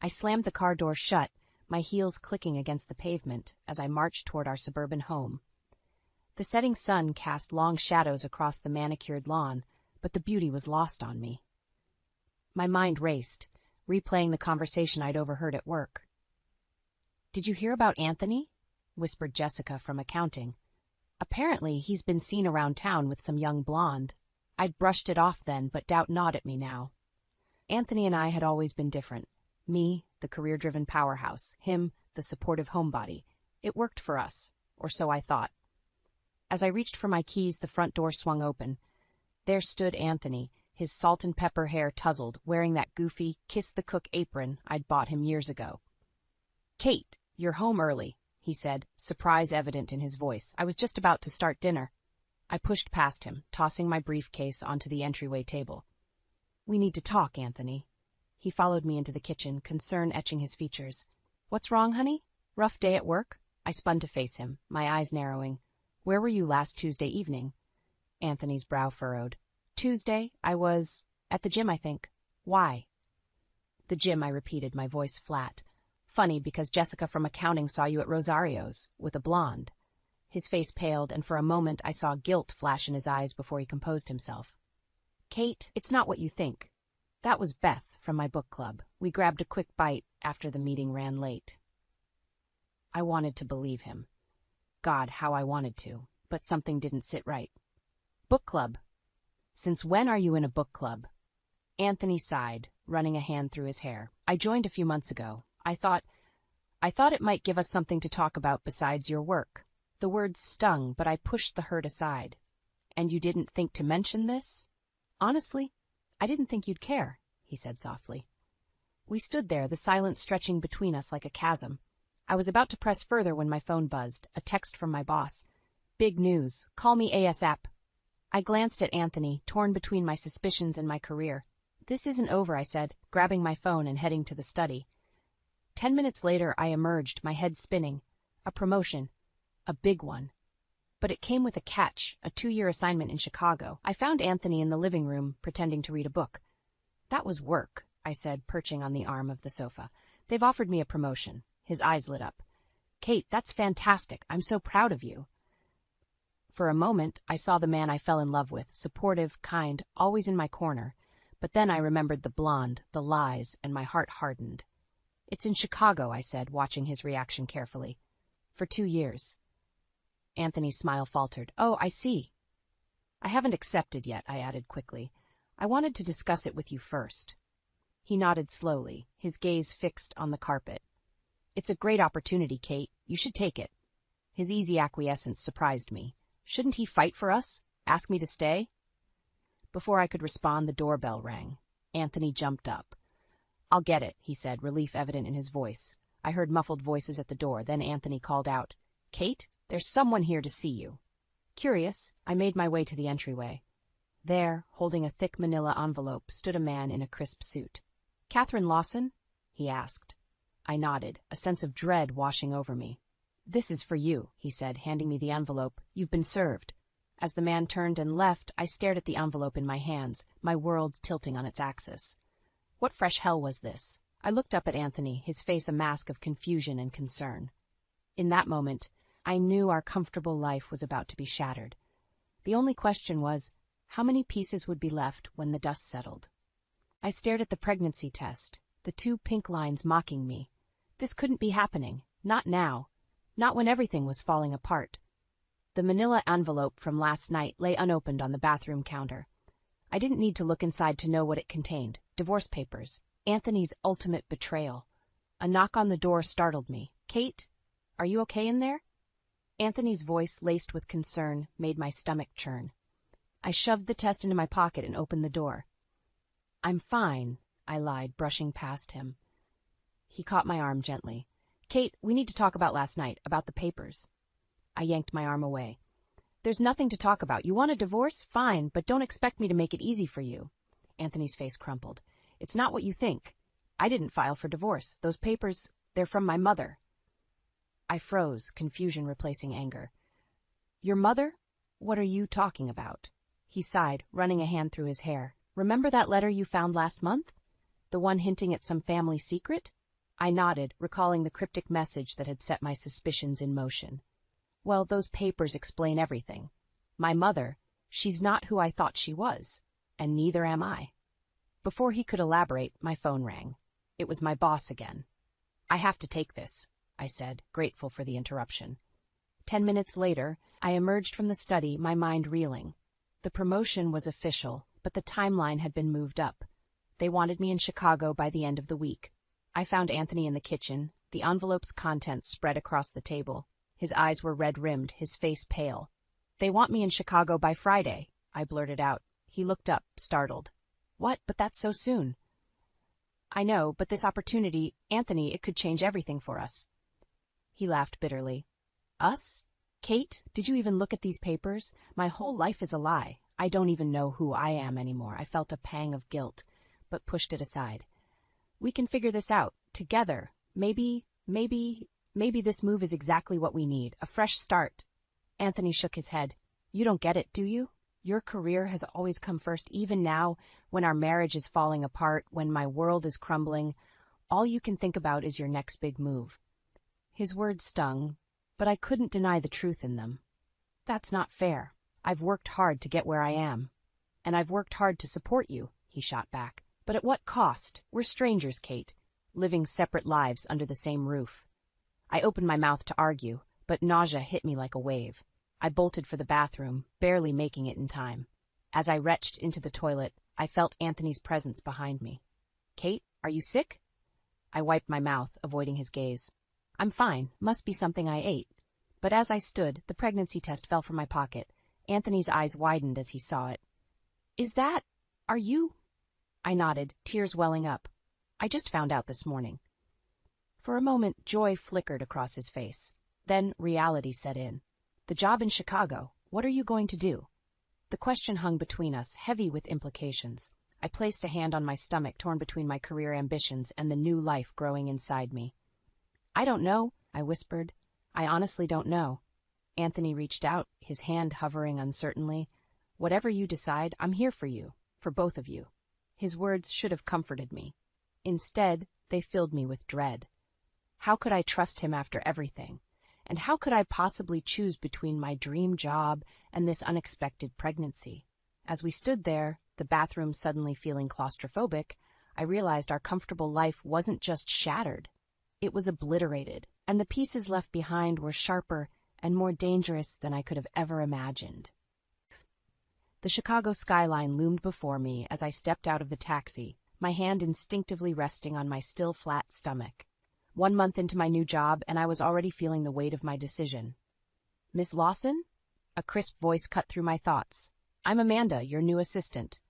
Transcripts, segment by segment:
I slammed the car door shut, my heels clicking against the pavement as I marched toward our suburban home. The setting sun cast long shadows across the manicured lawn, but the beauty was lost on me. My mind raced, replaying the conversation I'd overheard at work. "Did you hear about Anthony?" whispered Jessica from accounting. "Apparently, he's been seen around town with some young blonde." I'd brushed it off then, but doubt gnawed at me now. Anthony and I had always been different. Me, the career-driven powerhouse. Him, the supportive homebody. It worked for us, or so I thought. As I reached for my keys, the front door swung open. There stood Anthony, his salt and pepper hair tousled, wearing that goofy, kiss-the-cook apron I'd bought him years ago. "Kate, you're home early," he said, surprise evident in his voice. I was just about to start dinner. I pushed past him, tossing my briefcase onto the entryway table. "We need to talk, Anthony." He followed me into the kitchen, concern etching his features. "What's wrong, honey? Rough day at work?" I spun to face him, my eyes narrowing. "Where were you last Tuesday evening?" Anthony's brow furrowed. "Tuesday, I was at the gym, I think. Why?" "The gym," I repeated, my voice flat. "Funny, because Jessica from accounting saw you at Rosario's, with a blonde." His face paled, and for a moment I saw guilt flash in his eyes before he composed himself. "Kate, it's not what you think. That was Beth from my book club. We grabbed a quick bite after the meeting ran late." I wanted to believe him. God, how I wanted to, but something didn't sit right. "Book club? Since when are you in a book club?" Anthony sighed, running a hand through his hair. "I joined a few months ago. I thought it might give us something to talk about besides your work." The words stung, but I pushed the hurt aside. "And you didn't think to mention this?" "Honestly, I didn't think you'd care," he said softly. We stood there, the silence stretching between us like a chasm. I was about to press further when my phone buzzed, a text from my boss. "Big news. Call me ASAP." I glanced at Anthony, torn between my suspicions and my career. "This isn't over," I said, grabbing my phone and heading to the study. 10 minutes later, I emerged, my head spinning. A promotion. A big one. But it came with a catch, a 2-year assignment in Chicago. I found Anthony in the living room, pretending to read a book. "That was work," I said, perching on the arm of the sofa. "They've offered me a promotion." His eyes lit up. "Kate, that's fantastic. I'm so proud of you." For a moment, I saw the man I fell in love with, supportive, kind, always in my corner. But then I remembered the blonde, the lies, and my heart hardened. "It's in Chicago," I said, watching his reaction carefully. "For 2 years. Anthony's smile faltered. "Oh, I see." "I haven't accepted yet," I added quickly. "I wanted to discuss it with you first." He nodded slowly, his gaze fixed on the carpet. "It's a great opportunity, Kate. You should take it." His easy acquiescence surprised me. Shouldn't he fight for us? Ask me to stay? Before I could respond, the doorbell rang. Anthony jumped up. "I'll get it," he said, relief evident in his voice. I heard muffled voices at the door, then Anthony called out, "Kate, there's someone here to see you." Curious, I made my way to the entryway. There, holding a thick manila envelope, stood a man in a crisp suit. "Catherine Lawson?" he asked. I nodded, a sense of dread washing over me. "This is for you," he said, handing me the envelope. "You've been served." As the man turned and left, I stared at the envelope in my hands, my world tilting on its axis. What fresh hell was this? I looked up at Anthony, his face a mask of confusion and concern. In that moment, I knew our comfortable life was about to be shattered. The only question was, how many pieces would be left when the dust settled? I stared at the pregnancy test, the 2 pink lines mocking me. This couldn't be happening. Not now. Not when everything was falling apart. The manila envelope from last night lay unopened on the bathroom counter. I didn't need to look inside to know what it contained. Divorce papers. Anthony's ultimate betrayal. A knock on the door startled me. "Kate, are you okay in there?" Anthony's voice, laced with concern, made my stomach churn. I shoved the test into my pocket and opened the door. "I'm fine," I lied, brushing past him. He caught my arm gently. "Kate, we need to talk about last night, about the papers." I yanked my arm away. "There's nothing to talk about. You want a divorce? Fine, but don't expect me to make it easy for you." Anthony's face crumpled. "It's not what you think. I didn't file for divorce. Those papers, they're from my mother." I froze, confusion replacing anger. "Your mother? What are you talking about?" He sighed, running a hand through his hair. "Remember that letter you found last month? The one hinting at some family secret?" I nodded, recalling the cryptic message that had set my suspicions in motion. Well, those papers explain everything. My mother, she's not who I thought she was, and neither am I. Before he could elaborate, my phone rang. It was my boss again. I have to take this, I said, grateful for the interruption. 10 minutes later, I emerged from the study, my mind reeling. The promotion was official, but the timeline had been moved up. They wanted me in Chicago by the end of the week. I found Anthony in the kitchen, the envelope's contents spread across the table. His eyes were red-rimmed, his face pale. "They want me in Chicago by Friday," I blurted out. He looked up, startled. "What? But that's so soon." "I know, but this opportunity, Anthony, it could change everything for us." He laughed bitterly. "Us? Kate, did you even look at these papers? My whole life is a lie. I don't even know who I am anymore." I felt a pang of guilt, but pushed it aside. "We can figure this out, together. Maybe this move is exactly what we need, a fresh start." Anthony shook his head. "You don't get it, do you? Your career has always come first, even now, when our marriage is falling apart, when my world is crumbling. All you can think about is your next big move." His words stung, but I couldn't deny the truth in them. "That's not fair. I've worked hard to get where I am. And I've worked hard to support you," he shot back. "But at what cost? We're strangers, Kate, living separate lives under the same roof." I opened my mouth to argue, but nausea hit me like a wave. I bolted for the bathroom, barely making it in time. As I retched into the toilet, I felt Anthony's presence behind me. "Kate, are you sick?" I wiped my mouth, avoiding his gaze. "I'm fine. Must be something I ate." But as I stood, the pregnancy test fell from my pocket. Anthony's eyes widened as he saw it. Are you?" I nodded, tears welling up. "I just found out this morning." For a moment, joy flickered across his face. Then reality set in. "The job in Chicago, what are you going to do?" The question hung between us, heavy with implications. I placed a hand on my stomach, torn between my career ambitions and the new life growing inside me. "I don't know," I whispered. "I honestly don't know." Anthony reached out, his hand hovering uncertainly. "Whatever you decide, I'm here for you, for both of you." His words should have comforted me. Instead, they filled me with dread. How could I trust him after everything? And how could I possibly choose between my dream job and this unexpected pregnancy? As we stood there, the bathroom suddenly feeling claustrophobic, I realized our comfortable life wasn't just shattered. It was obliterated, and the pieces left behind were sharper and more dangerous than I could have ever imagined. The Chicago skyline loomed before me as I stepped out of the taxi, my hand instinctively resting on my still flat stomach. 1 month into my new job, and I was already feeling the weight of my decision. "Miss Lawson?" A crisp voice cut through my thoughts. "I'm Amanda, your new assistant.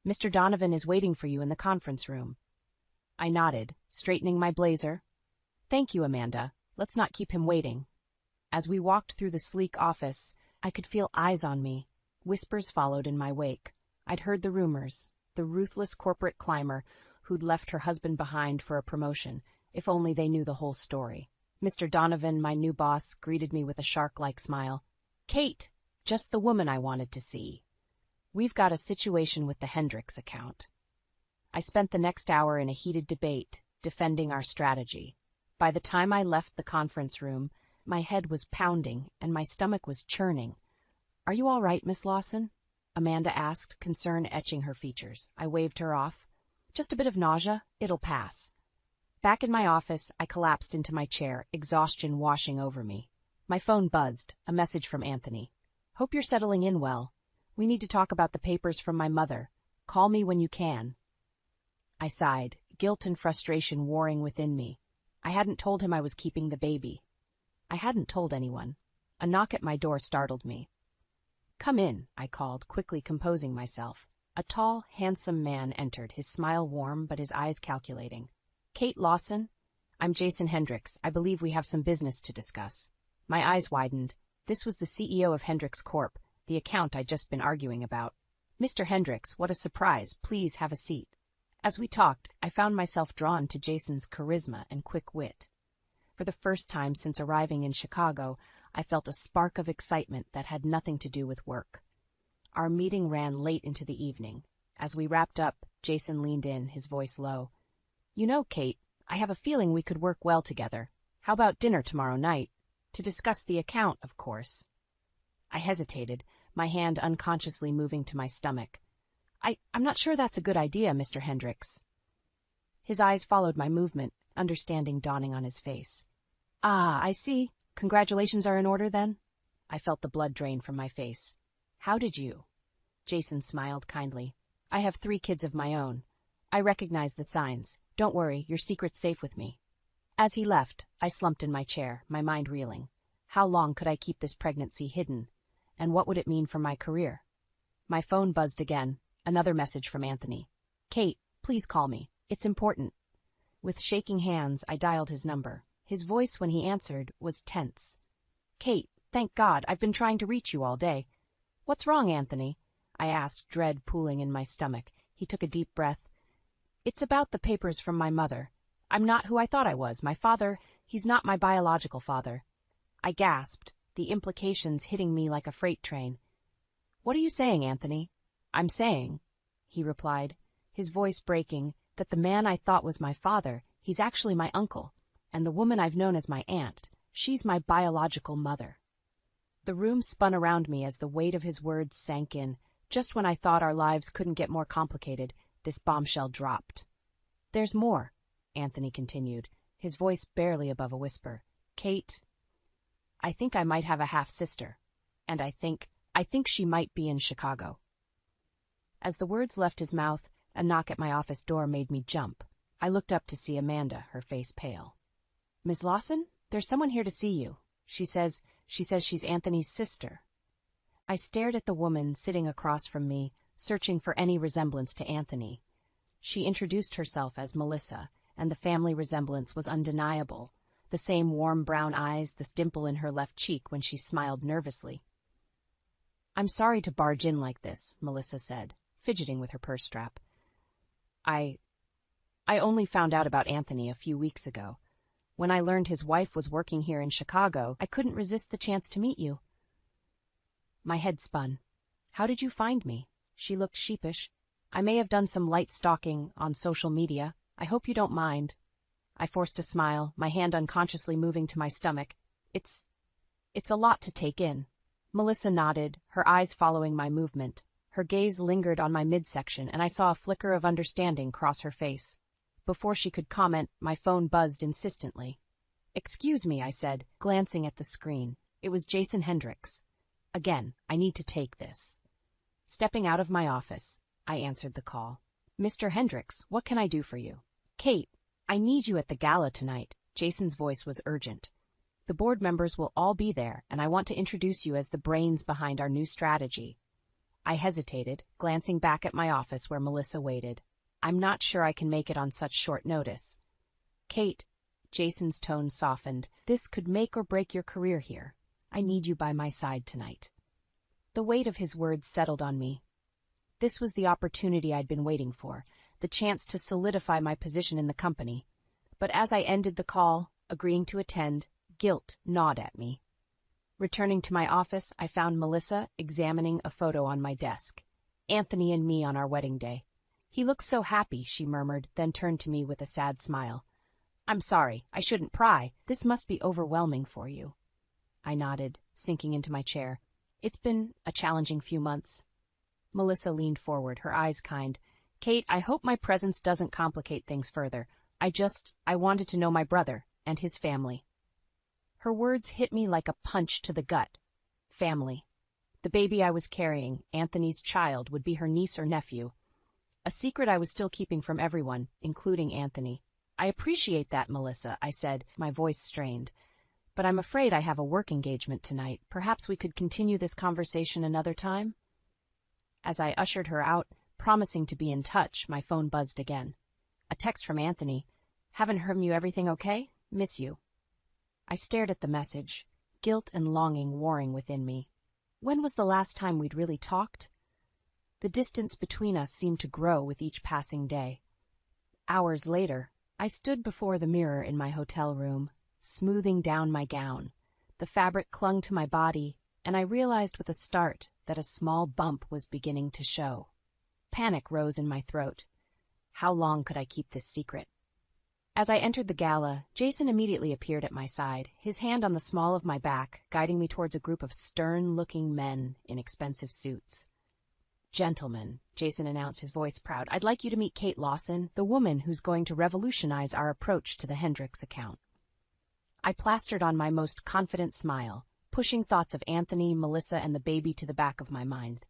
Mr. Donovan is waiting for you in the conference room." I nodded, straightening my blazer. "Thank you, Amanda. Let's not keep him waiting." As we walked through the sleek office, I could feel eyes on me. Whispers followed in my wake. I'd heard the rumors, the ruthless corporate climber who'd left her husband behind for a promotion. If only they knew the whole story. Mr. Donovan, my new boss, greeted me with a shark-like smile. "Kate, just the woman I wanted to see. We've got a situation with the Hendricks account." I spent the next hour in a heated debate, defending our strategy. By the time I left the conference room, my head was pounding and my stomach was churning. "Are you all right, Miss Lawson?" Amanda asked, concern etching her features. I waved her off. "Just a bit of nausea. It'll pass." Back in my office, I collapsed into my chair, exhaustion washing over me. My phone buzzed, a message from Anthony. "Hope you're settling in well. We need to talk about the papers from my mother. Call me when you can." I sighed, guilt and frustration warring within me. I hadn't told him I was keeping the baby. I hadn't told anyone. A knock at my door startled me. "Come in," I called, quickly composing myself. A tall, handsome man entered, his smile warm but his eyes calculating. "Kate Lawson? I'm Jason Hendricks. I believe we have some business to discuss." My eyes widened. This was the CEO of Hendricks Corp., the account I'd just been arguing about. "Mr. Hendricks, what a surprise. Please have a seat." As we talked, I found myself drawn to Jason's charisma and quick wit. For the first time since arriving in Chicago, I felt a spark of excitement that had nothing to do with work. Our meeting ran late into the evening. As we wrapped up, Jason leaned in, his voice low. "You know, Kate, I have a feeling we could work well together. How about dinner tomorrow night? To discuss the account, of course. I hesitated, my hand unconsciously moving to my stomach. I'm not sure that's a good idea, Mr. Hendricks. His eyes followed my movement, understanding dawning on his face. Ah, I see. Congratulations are in order, then? I felt the blood drain from my face. How did you? Jason smiled kindly. I have 3 kids of my own. I recognize the signs. Don't worry, your secret's safe with me. As he left, I slumped in my chair, my mind reeling. How long could I keep this pregnancy hidden? And what would it mean for my career? My phone buzzed again, another message from Anthony. Kate, please call me. It's important. With shaking hands, I dialed his number. His voice when he answered was tense. Kate, thank God, I've been trying to reach you all day. What's wrong, Anthony? I asked, dread pooling in my stomach. He took a deep breath. It's about the papers from my mother. I'm not who I thought I was. My father, he's not my biological father. I gasped, the implications hitting me like a freight train. What are you saying, Anthony? I'm saying, he replied, his voice breaking, that the man I thought was my father, he's actually my uncle, and the woman I've known as my aunt, she's my biological mother. The room spun around me as the weight of his words sank in. Just when I thought our lives couldn't get more complicated, this bombshell dropped. There's more, Anthony continued, his voice barely above a whisper. Kate, I think I might have a half-sister, and I think she might be in Chicago. As the words left his mouth, a knock at my office door made me jump. I looked up to see Amanda, her face pale. Ms. Lawson, there's someone here to see you. She says she's Anthony's sister. I stared at the woman sitting across from me, searching for any resemblance to Anthony. She introduced herself as Melissa, and the family resemblance was undeniable. The same warm brown eyes, the dimple in her left cheek when she smiled nervously. I'm sorry to barge in like this, Melissa said, fidgeting with her purse strap. I only found out about Anthony a few weeks ago. When I learned his wife was working here in Chicago, I couldn't resist the chance to meet you. My head spun. How did you find me? She looked sheepish. I may have done some light stalking on social media. I hope you don't mind. I forced a smile, my hand unconsciously moving to my stomach. It's a lot to take in. Melissa nodded, her eyes following my movement. Her gaze lingered on my midsection, and I saw a flicker of understanding cross her face. Before she could comment, my phone buzzed insistently. Excuse me, I said, glancing at the screen. It was Jason Hendricks. Again, I need to take this. Stepping out of my office, I answered the call. Mr. Hendricks, what can I do for you? Kate, I need you at the gala tonight. Jason's voice was urgent. The board members will all be there, and I want to introduce you as the brains behind our new strategy. I hesitated, glancing back at my office where Melissa waited. I'm not sure I can make it on such short notice. Kate, Jason's tone softened, this could make or break your career here. I need you by my side tonight. The weight of his words settled on me. This was the opportunity I'd been waiting for, the chance to solidify my position in the company. But as I ended the call, agreeing to attend, guilt gnawed at me. Returning to my office, I found Melissa examining a photo on my desk. Anthony and me on our wedding day. He looks so happy, she murmured, then turned to me with a sad smile. I'm sorry, I shouldn't pry. This must be overwhelming for you. I nodded, sinking into my chair. It's been a challenging few months. Melissa leaned forward, her eyes kind. Kate, I hope my presence doesn't complicate things further. I wanted to know my brother and his family. Her words hit me like a punch to the gut. Family. The baby I was carrying, Anthony's child, would be her niece or nephew. A secret I was still keeping from everyone, including Anthony. I appreciate that, Melissa, I said, my voice strained. But I'm afraid I have a work engagement tonight. Perhaps we could continue this conversation another time? As I ushered her out, promising to be in touch, my phone buzzed again. A text from Anthony. Haven't heard from you. Everything okay? Miss you. I stared at the message, guilt and longing warring within me. When was the last time we'd really talked? The distance between us seemed to grow with each passing day. Hours later, I stood before the mirror in my hotel room, smoothing down my gown. The fabric clung to my body, and I realized with a start that a small bump was beginning to show. Panic rose in my throat. How long could I keep this secret? As I entered the gala, Jason immediately appeared at my side, his hand on the small of my back, guiding me towards a group of stern-looking men in expensive suits. "Gentlemen," Jason announced, his voice proud, "I'd like you to meet Kate Lawson, the woman who's going to revolutionize our approach to the Hendricks account." I plastered on my most confident smile, pushing thoughts of Anthony, Melissa, and the baby to the back of my mind.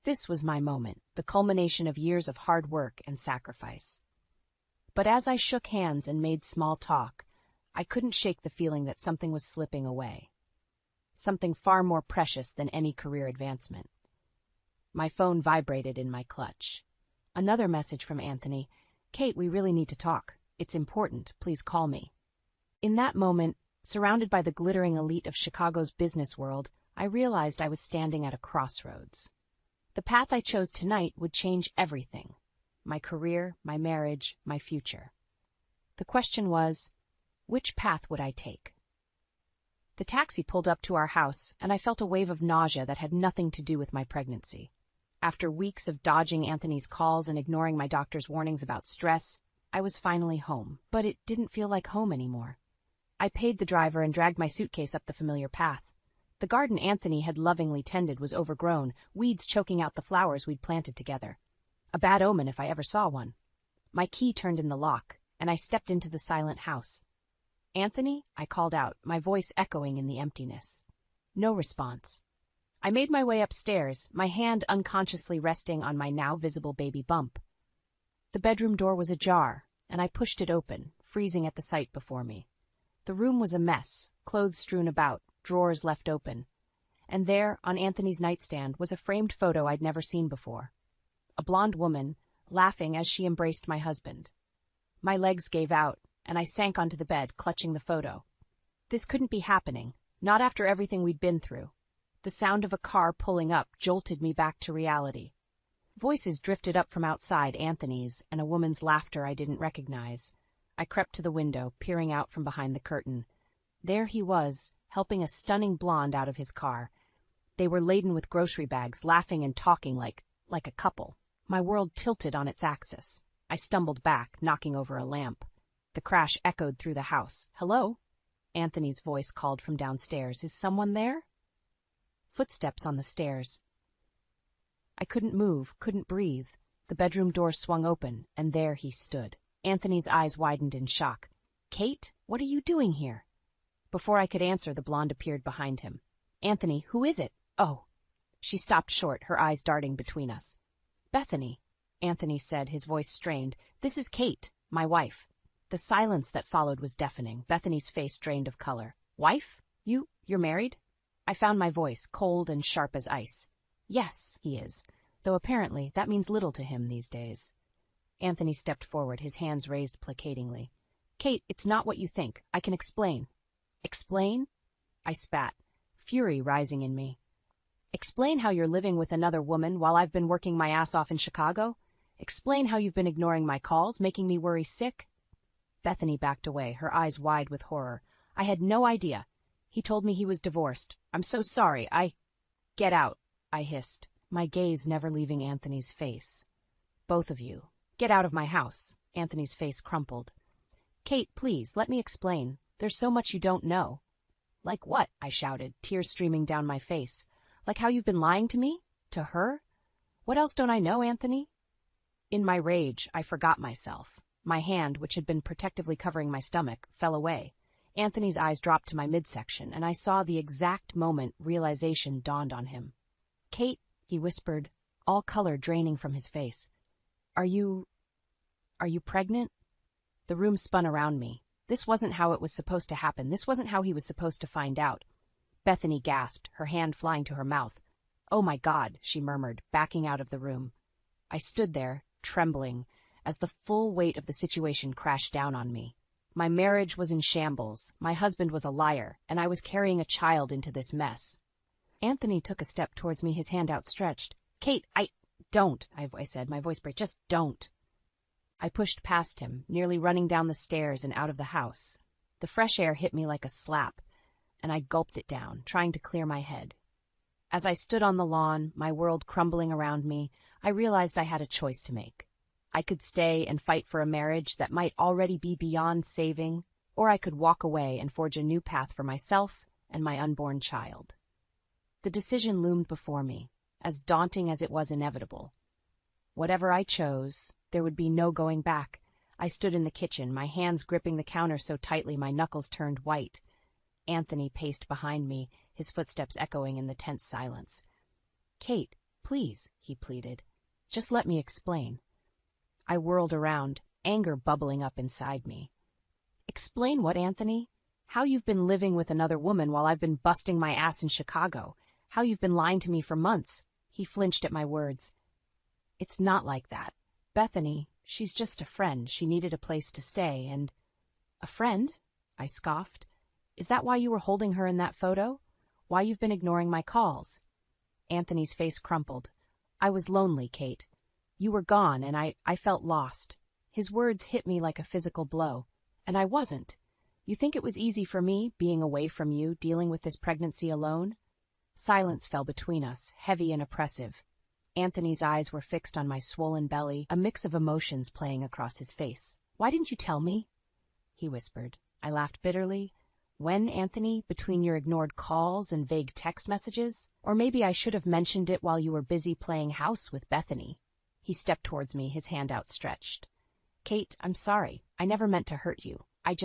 This was my moment, the culmination of years of hard work and sacrifice. But as I shook hands and made small talk, I couldn't shake the feeling that something was slipping away. Something far more precious than any career advancement. My phone vibrated in my clutch. Another message from Anthony. "Kate, we really need to talk. It's important. Please call me." In that moment, surrounded by the glittering elite of Chicago's business world, I realized I was standing at a crossroads. The path I chose tonight would change everything. My career, my marriage, my future. The question was, which path would I take? The taxi pulled up to our house, and I felt a wave of nausea that had nothing to do with my pregnancy. After weeks of dodging Anthony's calls and ignoring my doctor's warnings about stress, I was finally home, but it didn't feel like home anymore. I paid the driver and dragged my suitcase up the familiar path. The garden Anthony had lovingly tended was overgrown, weeds choking out the flowers we'd planted together. A bad omen if I ever saw one. My key turned in the lock, and I stepped into the silent house. "Anthony?" I called out, my voice echoing in the emptiness. No response. I made my way upstairs, my hand unconsciously resting on my now visible baby bump. The bedroom door was ajar, and I pushed it open, freezing at the sight before me. The room was a mess, clothes strewn about, drawers left open. And there, on Anthony's nightstand, was a framed photo I'd never seen before. A blonde woman, laughing as she embraced my husband. My legs gave out, and I sank onto the bed, clutching the photo. This couldn't be happening, not after everything we'd been through. The sound of a car pulling up jolted me back to reality. Voices drifted up from outside Anthony's, and a woman's laughter I didn't recognize. I crept to the window, peering out from behind the curtain. There he was, helping a stunning blonde out of his car. They were laden with grocery bags, laughing and talking like a couple. My world tilted on its axis. I stumbled back, knocking over a lamp. The crash echoed through the house. "Hello?" Anthony's voice called from downstairs. "Is someone there?" Footsteps on the stairs. I couldn't move, couldn't breathe. The bedroom door swung open, and there he stood. Anthony's eyes widened in shock. "Kate, what are you doing here?" Before I could answer, the blonde appeared behind him. "Anthony, who is it?" "Oh." She stopped short, her eyes darting between us. "Bethany," Anthony said, his voice strained. "This is Kate, my wife." The silence that followed was deafening. Bethany's face drained of color. "Wife? You're married?" I found my voice, cold and sharp as ice. "Yes, he is, though apparently that means little to him these days." Anthony stepped forward, his hands raised placatingly. "Kate, it's not what you think. I can explain." "Explain?" I spat, fury rising in me. "Explain how you're living with another woman while I've been working my ass off in Chicago? Explain how you've been ignoring my calls, making me worry sick?" Bethany backed away, her eyes wide with horror. "I had no idea. He told me he was divorced. I'm so sorry. Get out," I hissed, my gaze never leaving Anthony's face. "Both of you. Get out of my house." Anthony's face crumpled. "Kate, please, let me explain. There's so much you don't know." "Like what?" I shouted, tears streaming down my face. "Like how you've been lying to me? To her? What else don't I know, Anthony?" In my rage, I forgot myself. My hand, which had been protectively covering my stomach, fell away. Anthony's eyes dropped to my midsection, and I saw the exact moment realization dawned on him. "Kate," he whispered, all color draining from his face. Are you pregnant?" The room spun around me. This wasn't how it was supposed to happen. This wasn't how he was supposed to find out. Bethany gasped, her hand flying to her mouth. "Oh my God," she murmured, backing out of the room. I stood there, trembling, as the full weight of the situation crashed down on me. My marriage was in shambles, my husband was a liar, and I was carrying a child into this mess. Anthony took a step towards me, his hand outstretched. "Kate, don't," I said, my voice break. "Just don't." I pushed past him, nearly running down the stairs and out of the house. The fresh air hit me like a slap, and I gulped it down, trying to clear my head. As I stood on the lawn, my world crumbling around me, I realized I had a choice to make. I could stay and fight for a marriage that might already be beyond saving, or I could walk away and forge a new path for myself and my unborn child. The decision loomed before me, as daunting as it was inevitable. Whatever I chose, there would be no going back. I stood in the kitchen, my hands gripping the counter so tightly my knuckles turned white. Anthony paced behind me, his footsteps echoing in the tense silence. "Kate, please," he pleaded. "Just let me explain." I whirled around, anger bubbling up inside me. "Explain what, Anthony? How you've been living with another woman while I've been busting my ass in Chicago? How you've been lying to me for months?" He flinched at my words. "It's not like that. Bethany, she's just a friend. She needed a place to stay, and—" "A friend?" I scoffed. "Is that why you were holding her in that photo? Why you've been ignoring my calls?" Anthony's face crumpled. "I was lonely, Kate. You were gone, and I felt lost." His words hit me like a physical blow. "And I wasn't. You think it was easy for me, being away from you, dealing with this pregnancy alone?" Silence fell between us, heavy and oppressive. Anthony's eyes were fixed on my swollen belly, a mix of emotions playing across his face. "Why didn't you tell me?" he whispered. I laughed bitterly. "When, Anthony? Between your ignored calls and vague text messages? Or maybe I should have mentioned it while you were busy playing house with Bethany." He stepped towards me, his hand outstretched. "Kate, I'm sorry. I never meant to hurt you. I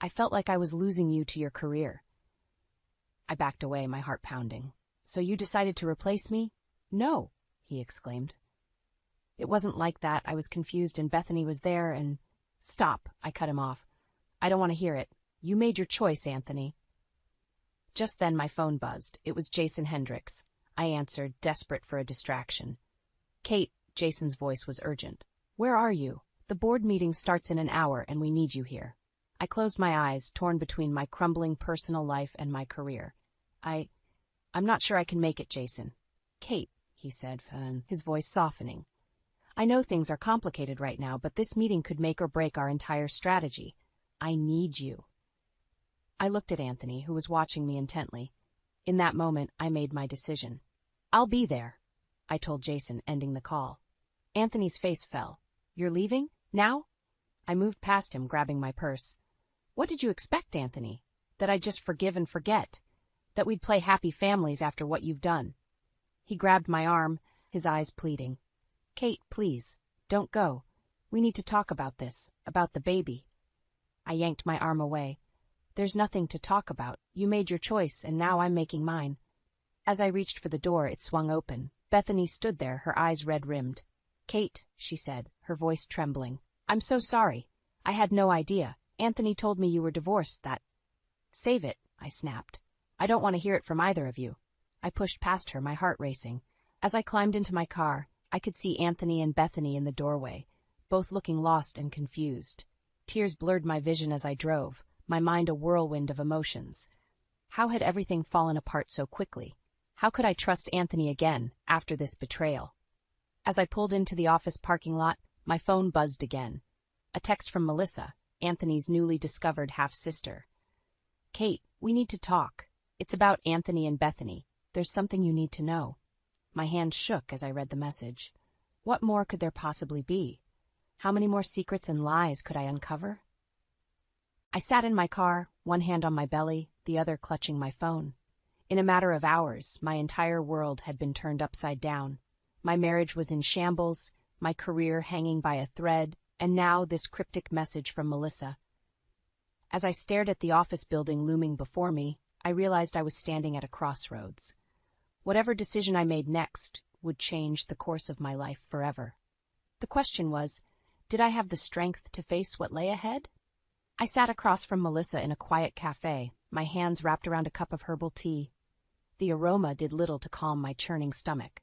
felt like I was losing you to your career." I backed away, my heart pounding. "So you decided to replace me?" "No," he exclaimed. "It wasn't like that. I was confused and Bethany was there and—" "Stop," I cut him off. "I don't want to hear it. You made your choice, Anthony." Just then my phone buzzed. It was Jason Hendricks. I answered, desperate for a distraction. "Kate," Jason's voice was urgent. "Where are you? The board meeting starts in an hour and we need you here." I closed my eyes, torn between my crumbling personal life and my career. I'm not sure I can make it, Jason." "Kate," he said, his voice softening. "I know things are complicated right now, but this meeting could make or break our entire strategy. I need you." I looked at Anthony, who was watching me intently. In that moment, I made my decision. "I'll be there," I told Jason, ending the call. Anthony's face fell. "You're leaving? Now?" I moved past him, grabbing my purse. "What did you expect, Anthony? That I'd just forgive and forget? That we'd play happy families after what you've done?" He grabbed my arm, his eyes pleading. "Kate, please, don't go. We need to talk about this, about the baby." I yanked my arm away. "There's nothing to talk about. You made your choice, and now I'm making mine." As I reached for the door, it swung open. Bethany stood there, her eyes red-rimmed. "Kate," she said, her voice trembling. "I'm so sorry. I had no idea. Anthony told me you were divorced, that—" "Save it," I snapped. "I don't want to hear it from either of you." I pushed past her, my heart racing. As I climbed into my car, I could see Anthony and Bethany in the doorway, both looking lost and confused. Tears blurred my vision as I drove, my mind a whirlwind of emotions. How had everything fallen apart so quickly? How could I trust Anthony again, after this betrayal? As I pulled into the office parking lot, my phone buzzed again. A text from Melissa, Anthony's newly discovered half-sister. "Kate, we need to talk. It's about Anthony and Bethany. There's something you need to know." My hand shook as I read the message. What more could there possibly be? How many more secrets and lies could I uncover? I sat in my car, one hand on my belly, the other clutching my phone. In a matter of hours, my entire world had been turned upside down. My marriage was in shambles, my career hanging by a thread, and now this cryptic message from Melissa. As I stared at the office building looming before me, I realized I was standing at a crossroads. Whatever decision I made next would change the course of my life forever. The question was, did I have the strength to face what lay ahead? I sat across from Melissa in a quiet cafe, my hands wrapped around a cup of herbal tea. The aroma did little to calm my churning stomach.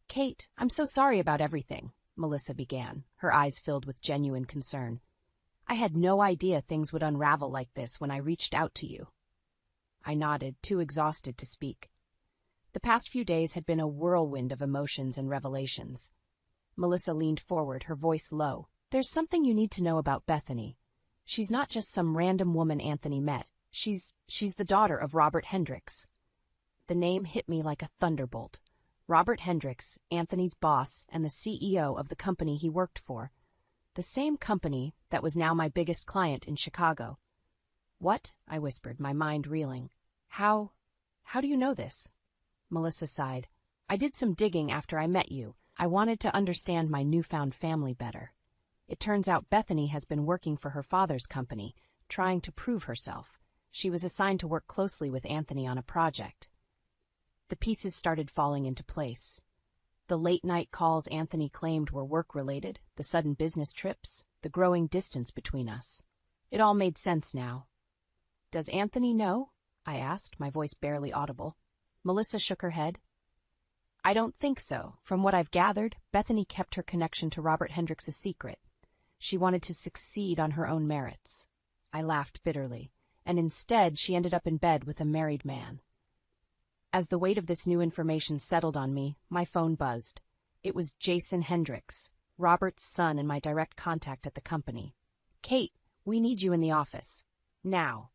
"Kate, I'm so sorry about everything," Melissa began, her eyes filled with genuine concern. "I had no idea things would unravel like this when I reached out to you." I nodded, too exhausted to speak. The past few days had been a whirlwind of emotions and revelations. Melissa leaned forward, her voice low. "There's something you need to know about Bethany. She's not just some random woman Anthony met. She's the daughter of Robert Hendricks." The name hit me like a thunderbolt. Robert Hendricks, Anthony's boss and the CEO of the company he worked for. The same company that was now my biggest client in Chicago. "What?" I whispered, my mind reeling. How do you know this?" Melissa sighed. "I did some digging after I met you. I wanted to understand my newfound family better. It turns out Bethany has been working for her father's company, trying to prove herself. She was assigned to work closely with Anthony on a project." The pieces started falling into place. The late-night calls Anthony claimed were work-related, the sudden business trips, the growing distance between us. It all made sense now. "Does Anthony know?" I asked, my voice barely audible. Melissa shook her head. "I don't think so. From what I've gathered, Bethany kept her connection to Robert Hendricks a secret. She wanted to succeed on her own merits." I laughed bitterly, and instead she ended up in bed with a married man. As the weight of this new information settled on me, my phone buzzed. It was Jason Hendricks, Robert's son and my direct contact at the company. "Kate, we need you in the office. Now.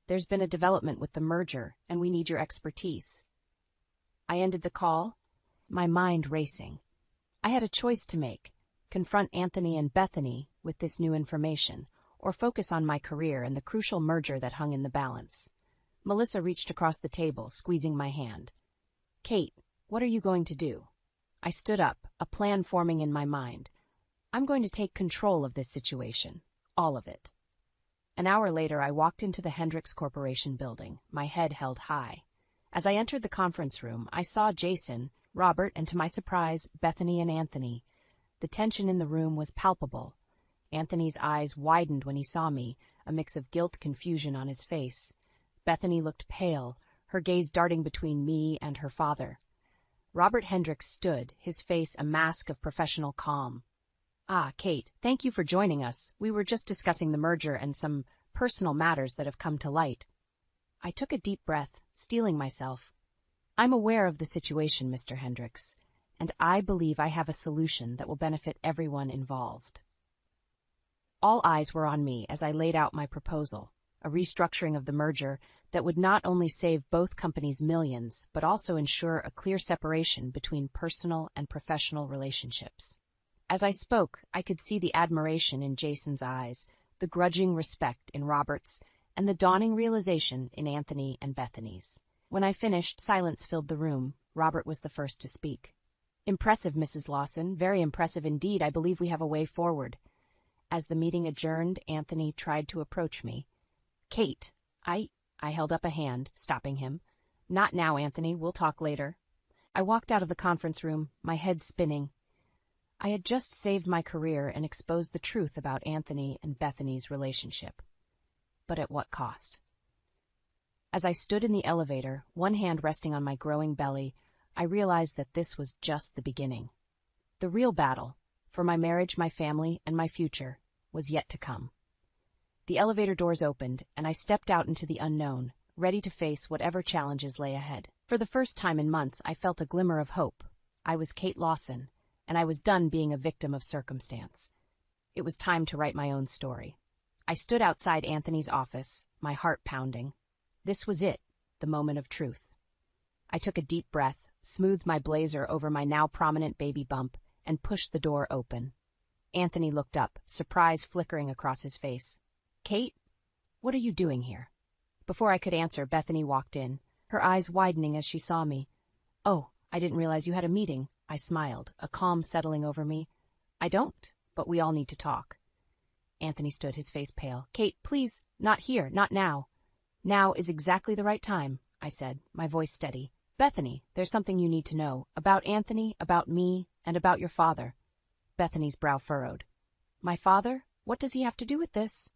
There's been a development with the merger, and we need your expertise." I ended the call, my mind racing. I had a choice to make: confront Anthony and Bethany with this new information, or focus on my career and the crucial merger that hung in the balance. Melissa reached across the table, squeezing my hand. "Kate, what are you going to do?" I stood up, a plan forming in my mind. "I'm going to take control of this situation. All of it." An hour later, I walked into the Hendricks Corporation building, my head held high. As I entered the conference room, I saw Jason, Robert, and to my surprise, Bethany and Anthony. The tension in the room was palpable. Anthony's eyes widened when he saw me, a mix of guilt and confusion on his face. Bethany looked pale, her gaze darting between me and her father. Robert Hendricks stood, his face a mask of professional calm. "Ah, Kate, thank you for joining us. We were just discussing the merger and some personal matters that have come to light." I took a deep breath, steeling myself. "I'm aware of the situation, Mr. Hendricks, and I believe I have a solution that will benefit everyone involved." All eyes were on me as I laid out my proposal, a restructuring of the merger that would not only save both companies millions, but also ensure a clear separation between personal and professional relationships. As I spoke, I could see the admiration in Jason's eyes, the grudging respect in Robert's, and the dawning realization in Anthony and Bethany's. When I finished, silence filled the room. Robert was the first to speak. "Impressive, Mrs. Lawson, very impressive indeed. I believe we have a way forward." As the meeting adjourned, Anthony tried to approach me. "Kate, I held up a hand, stopping him. "Not now, Anthony. We'll talk later." I walked out of the conference room, my head spinning. I had just saved my career and exposed the truth about Anthony and Bethany's relationship. But at what cost? As I stood in the elevator, one hand resting on my growing belly, I realized that this was just the beginning. The real battle, for my marriage, my family, and my future, was yet to come. The elevator doors opened, and I stepped out into the unknown, ready to face whatever challenges lay ahead. For the first time in months, I felt a glimmer of hope. I was Kate Lawson, and I was done being a victim of circumstance. It was time to write my own story. I stood outside Anthony's office, my heart pounding. This was it, the moment of truth. I took a deep breath, smoothed my blazer over my now prominent baby bump, and pushed the door open. Anthony looked up, surprise flickering across his face. "Kate, what are you doing here?" Before I could answer, Bethany walked in, her eyes widening as she saw me. "Oh, I didn't realize you had a meeting." I smiled, a calm settling over me. "I don't, but we all need to talk." Anthony stood, his face pale. "Kate, please, not here, not now." "Now is exactly the right time," I said, my voice steady. "Bethany, there's something you need to know, about Anthony, about me, and about your father." Bethany's brow furrowed. "My father? What does he have to do with this?"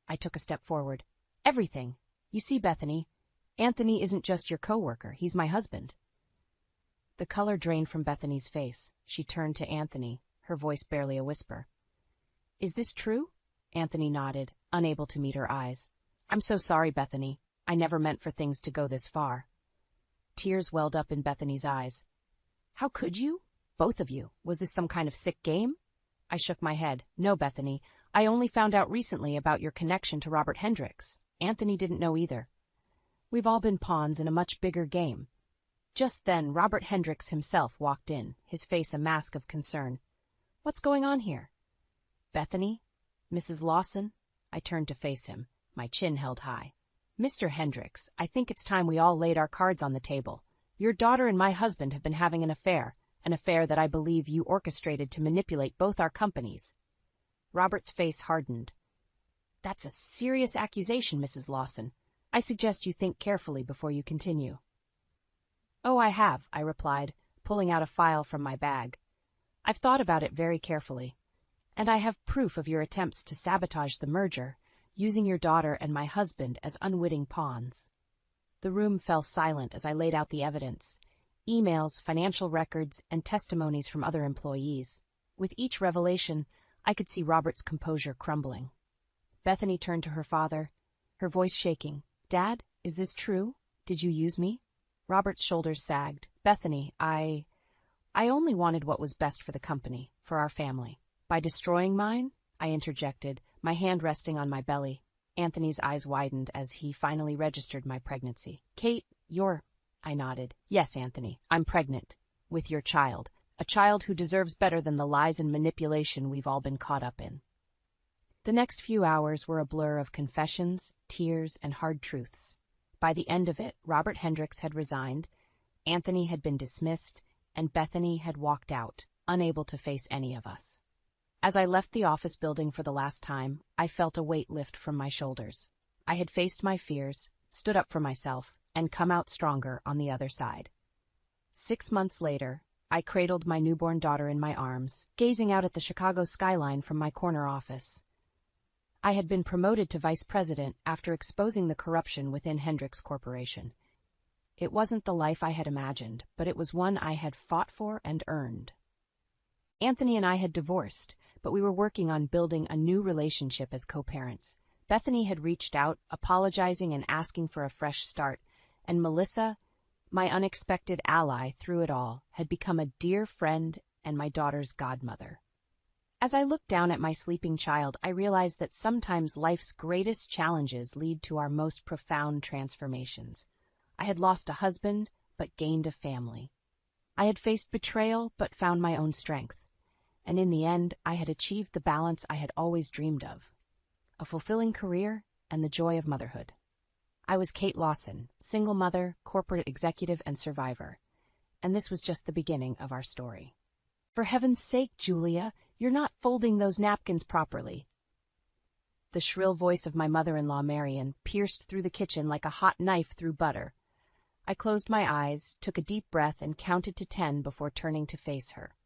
I took a step forward. "Everything. You see, Bethany, Anthony isn't just your coworker, he's my husband." The color drained from Bethany's face. She turned to Anthony, her voice barely a whisper. "Is this true?" Anthony nodded, unable to meet her eyes. "I'm so sorry, Bethany. I never meant for things to go this far." Tears welled up in Bethany's eyes. "How could you? Both of you. Was this some kind of sick game?" I shook my head. "No, Bethany. I only found out recently about your connection to Robert Hendricks. Anthony didn't know either. We've all been pawns in a much bigger game." Just then, Robert Hendricks himself walked in, his face a mask of concern. "What's going on here?" "Bethany? Mrs. Lawson?" I turned to face him, my chin held high. "Mr. Hendricks, I think it's time we all laid our cards on the table. Your daughter and my husband have been having an affair that I believe you orchestrated to manipulate both our companies." Robert's face hardened. "That's a serious accusation, Mrs. Lawson. I suggest you think carefully before you continue." "Oh, I have," I replied, pulling out a file from my bag. "I've thought about it very carefully, and I have proof of your attempts to sabotage the merger, using your daughter and my husband as unwitting pawns." The room fell silent as I laid out the evidence: emails, financial records, and testimonies from other employees. With each revelation, I could see Robert's composure crumbling. Bethany turned to her father, her voice shaking. "Dad, is this true? Did you use me?" Robert's shoulders sagged. "Bethany, I only wanted what was best for the company, for our family." "By destroying mine?" I interjected, my hand resting on my belly. Anthony's eyes widened as he finally registered my pregnancy. "Kate, you're—" I nodded. "Yes, Anthony, I'm pregnant. With your child. A child who deserves better than the lies and manipulation we've all been caught up in." The next few hours were a blur of confessions, tears, and hard truths. By the end of it, Robert Hendricks had resigned, Anthony had been dismissed, and Bethany had walked out, unable to face any of us. As I left the office building for the last time, I felt a weight lift from my shoulders. I had faced my fears, stood up for myself, and come out stronger on the other side. 6 months later, I cradled my newborn daughter in my arms, gazing out at the Chicago skyline from my corner office. I had been promoted to vice president after exposing the corruption within Hendricks Corporation. It wasn't the life I had imagined, but it was one I had fought for and earned. Anthony and I had divorced, but we were working on building a new relationship as co-parents. Bethany had reached out, apologizing and asking for a fresh start, and Melissa, my unexpected ally through it all, had become a dear friend and my daughter's godmother. As I looked down at my sleeping child, I realized that sometimes life's greatest challenges lead to our most profound transformations. I had lost a husband, but gained a family. I had faced betrayal, but found my own strength. And in the end, I had achieved the balance I had always dreamed of: a fulfilling career and the joy of motherhood. I was Kate Lawson, single mother, corporate executive, and survivor. And this was just the beginning of our story. "For heaven's sake, Julia, you're not folding those napkins properly." The shrill voice of my mother-in-law, Marian, pierced through the kitchen like a hot knife through butter. I closed my eyes, took a deep breath, and counted to 10 before turning to face her.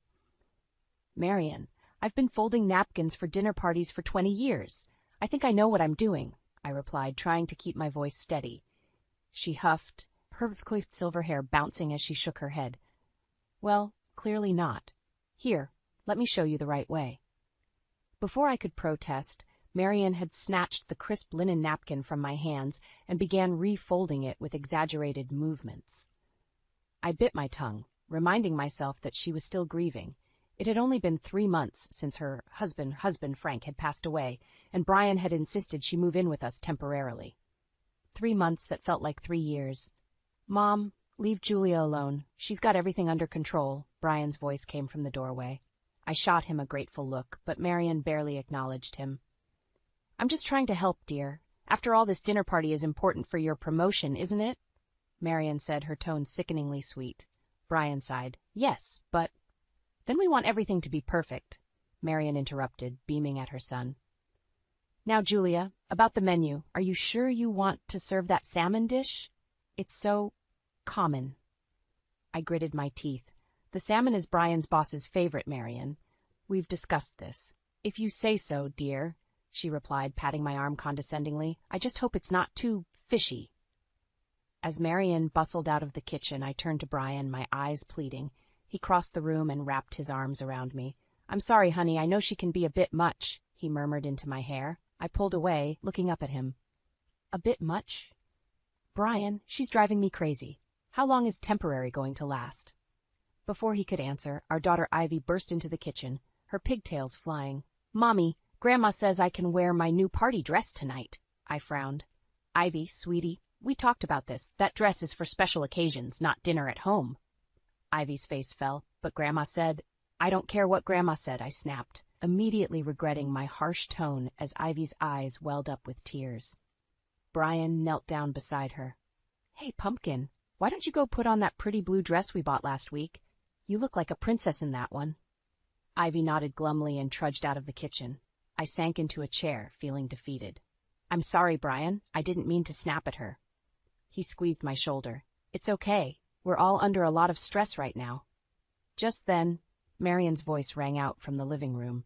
"Marian, I've been folding napkins for dinner parties for 20 years. I think I know what I'm doing," I replied, trying to keep my voice steady. She huffed, her coiffed silver hair bouncing as she shook her head. "Well, clearly not. Here, let me show you the right way." Before I could protest, Marian had snatched the crisp linen napkin from my hands and began refolding it with exaggerated movements. I bit my tongue, reminding myself that she was still grieving. It had only been 3 months since her husband Frank had passed away, and Brian had insisted she move in with us temporarily. 3 months that felt like 3 years. "Mom, leave Julia alone. She's got everything under control," Brian's voice came from the doorway. I shot him a grateful look, but Marian barely acknowledged him. "I'm just trying to help, dear. After all, this dinner party is important for your promotion, isn't it?" Marian said, her tone sickeningly sweet. Brian sighed. "Yes, but—" "Then we want everything to be perfect," Marian interrupted, beaming at her son. "Now, Julia, about the menu. Are you sure you want to serve that salmon dish? It's so common." I gritted my teeth. "The salmon is Brian's boss's favorite, Marian. We've discussed this." "If you say so, dear," she replied, patting my arm condescendingly. "I just hope it's not too fishy." As Marian bustled out of the kitchen, I turned to Brian, my eyes pleading. He crossed the room and wrapped his arms around me. "I'm sorry, honey, I know she can be a bit much," he murmured into my hair. I pulled away, looking up at him. "A bit much?" "Brian, she's driving me crazy. How long is temporary going to last?" Before he could answer, our daughter Ivy burst into the kitchen, her pigtails flying. "Mommy, Grandma says I can wear my new party dress tonight." I frowned. "Ivy, sweetie, We talked about this. That dress is for special occasions, not dinner at home. Ivy's face fell, but Grandma said, I don't care what Grandma said, I snapped, immediately regretting my harsh tone as Ivy's eyes welled up with tears. Brian knelt down beside her. Hey, Pumpkin, why don't you go put on that pretty blue dress we bought last week? You look like a princess in that one. Ivy nodded glumly and trudged out of the kitchen. I sank into a chair, feeling defeated. I'm sorry, Brian. I didn't mean to snap at her. He squeezed my shoulder. It's okay. We're all under a lot of stress right now. Just then, Marion's voice rang out from the living room.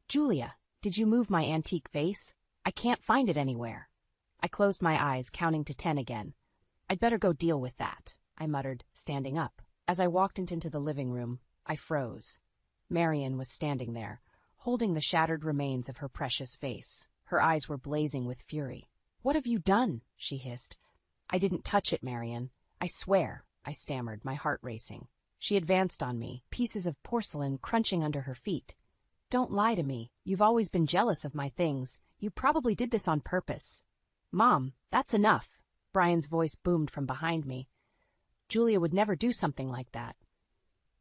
Julia, did you move my antique vase? I can't find it anywhere. I closed my eyes, counting to 10 again. I'd better go deal with that, I muttered, standing up. As I walked into the living room, I froze. Marion was standing there, holding the shattered remains of her precious vase. Her eyes were blazing with fury. What have you done? She hissed. I didn't touch it, Marion. I swear, I stammered, my heart racing. She advanced on me, pieces of porcelain crunching under her feet. Don't lie to me. You've always been jealous of my things. You probably did this on purpose. Mom, that's enough. Brian's voice boomed from behind me. Julia would never do something like that.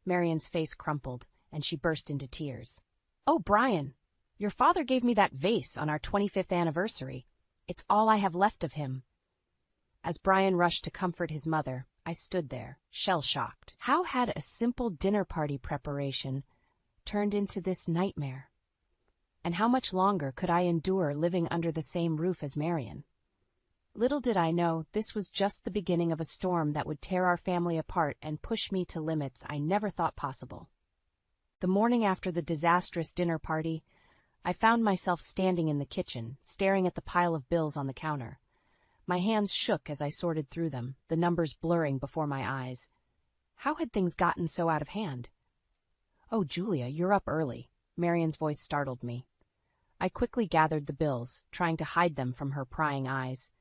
Marion's face crumpled, and she burst into tears. Oh, Brian, your father gave me that vase on our 25th anniversary. It's all I have left of him. As Brian rushed to comfort his mother, I stood there, shell-shocked. How had a simple dinner party preparation turned into this nightmare? And how much longer could I endure living under the same roof as Marion? Little did I know this was just the beginning of a storm that would tear our family apart and push me to limits I never thought possible. The morning after the disastrous dinner party, I found myself standing in the kitchen, staring at the pile of bills on the counter. My hands shook as I sorted through them, the numbers blurring before my eyes. How had things gotten so out of hand? Oh, Julia, you're up early. Marion's voice startled me. I quickly gathered the bills, trying to hide them from her prying eyes.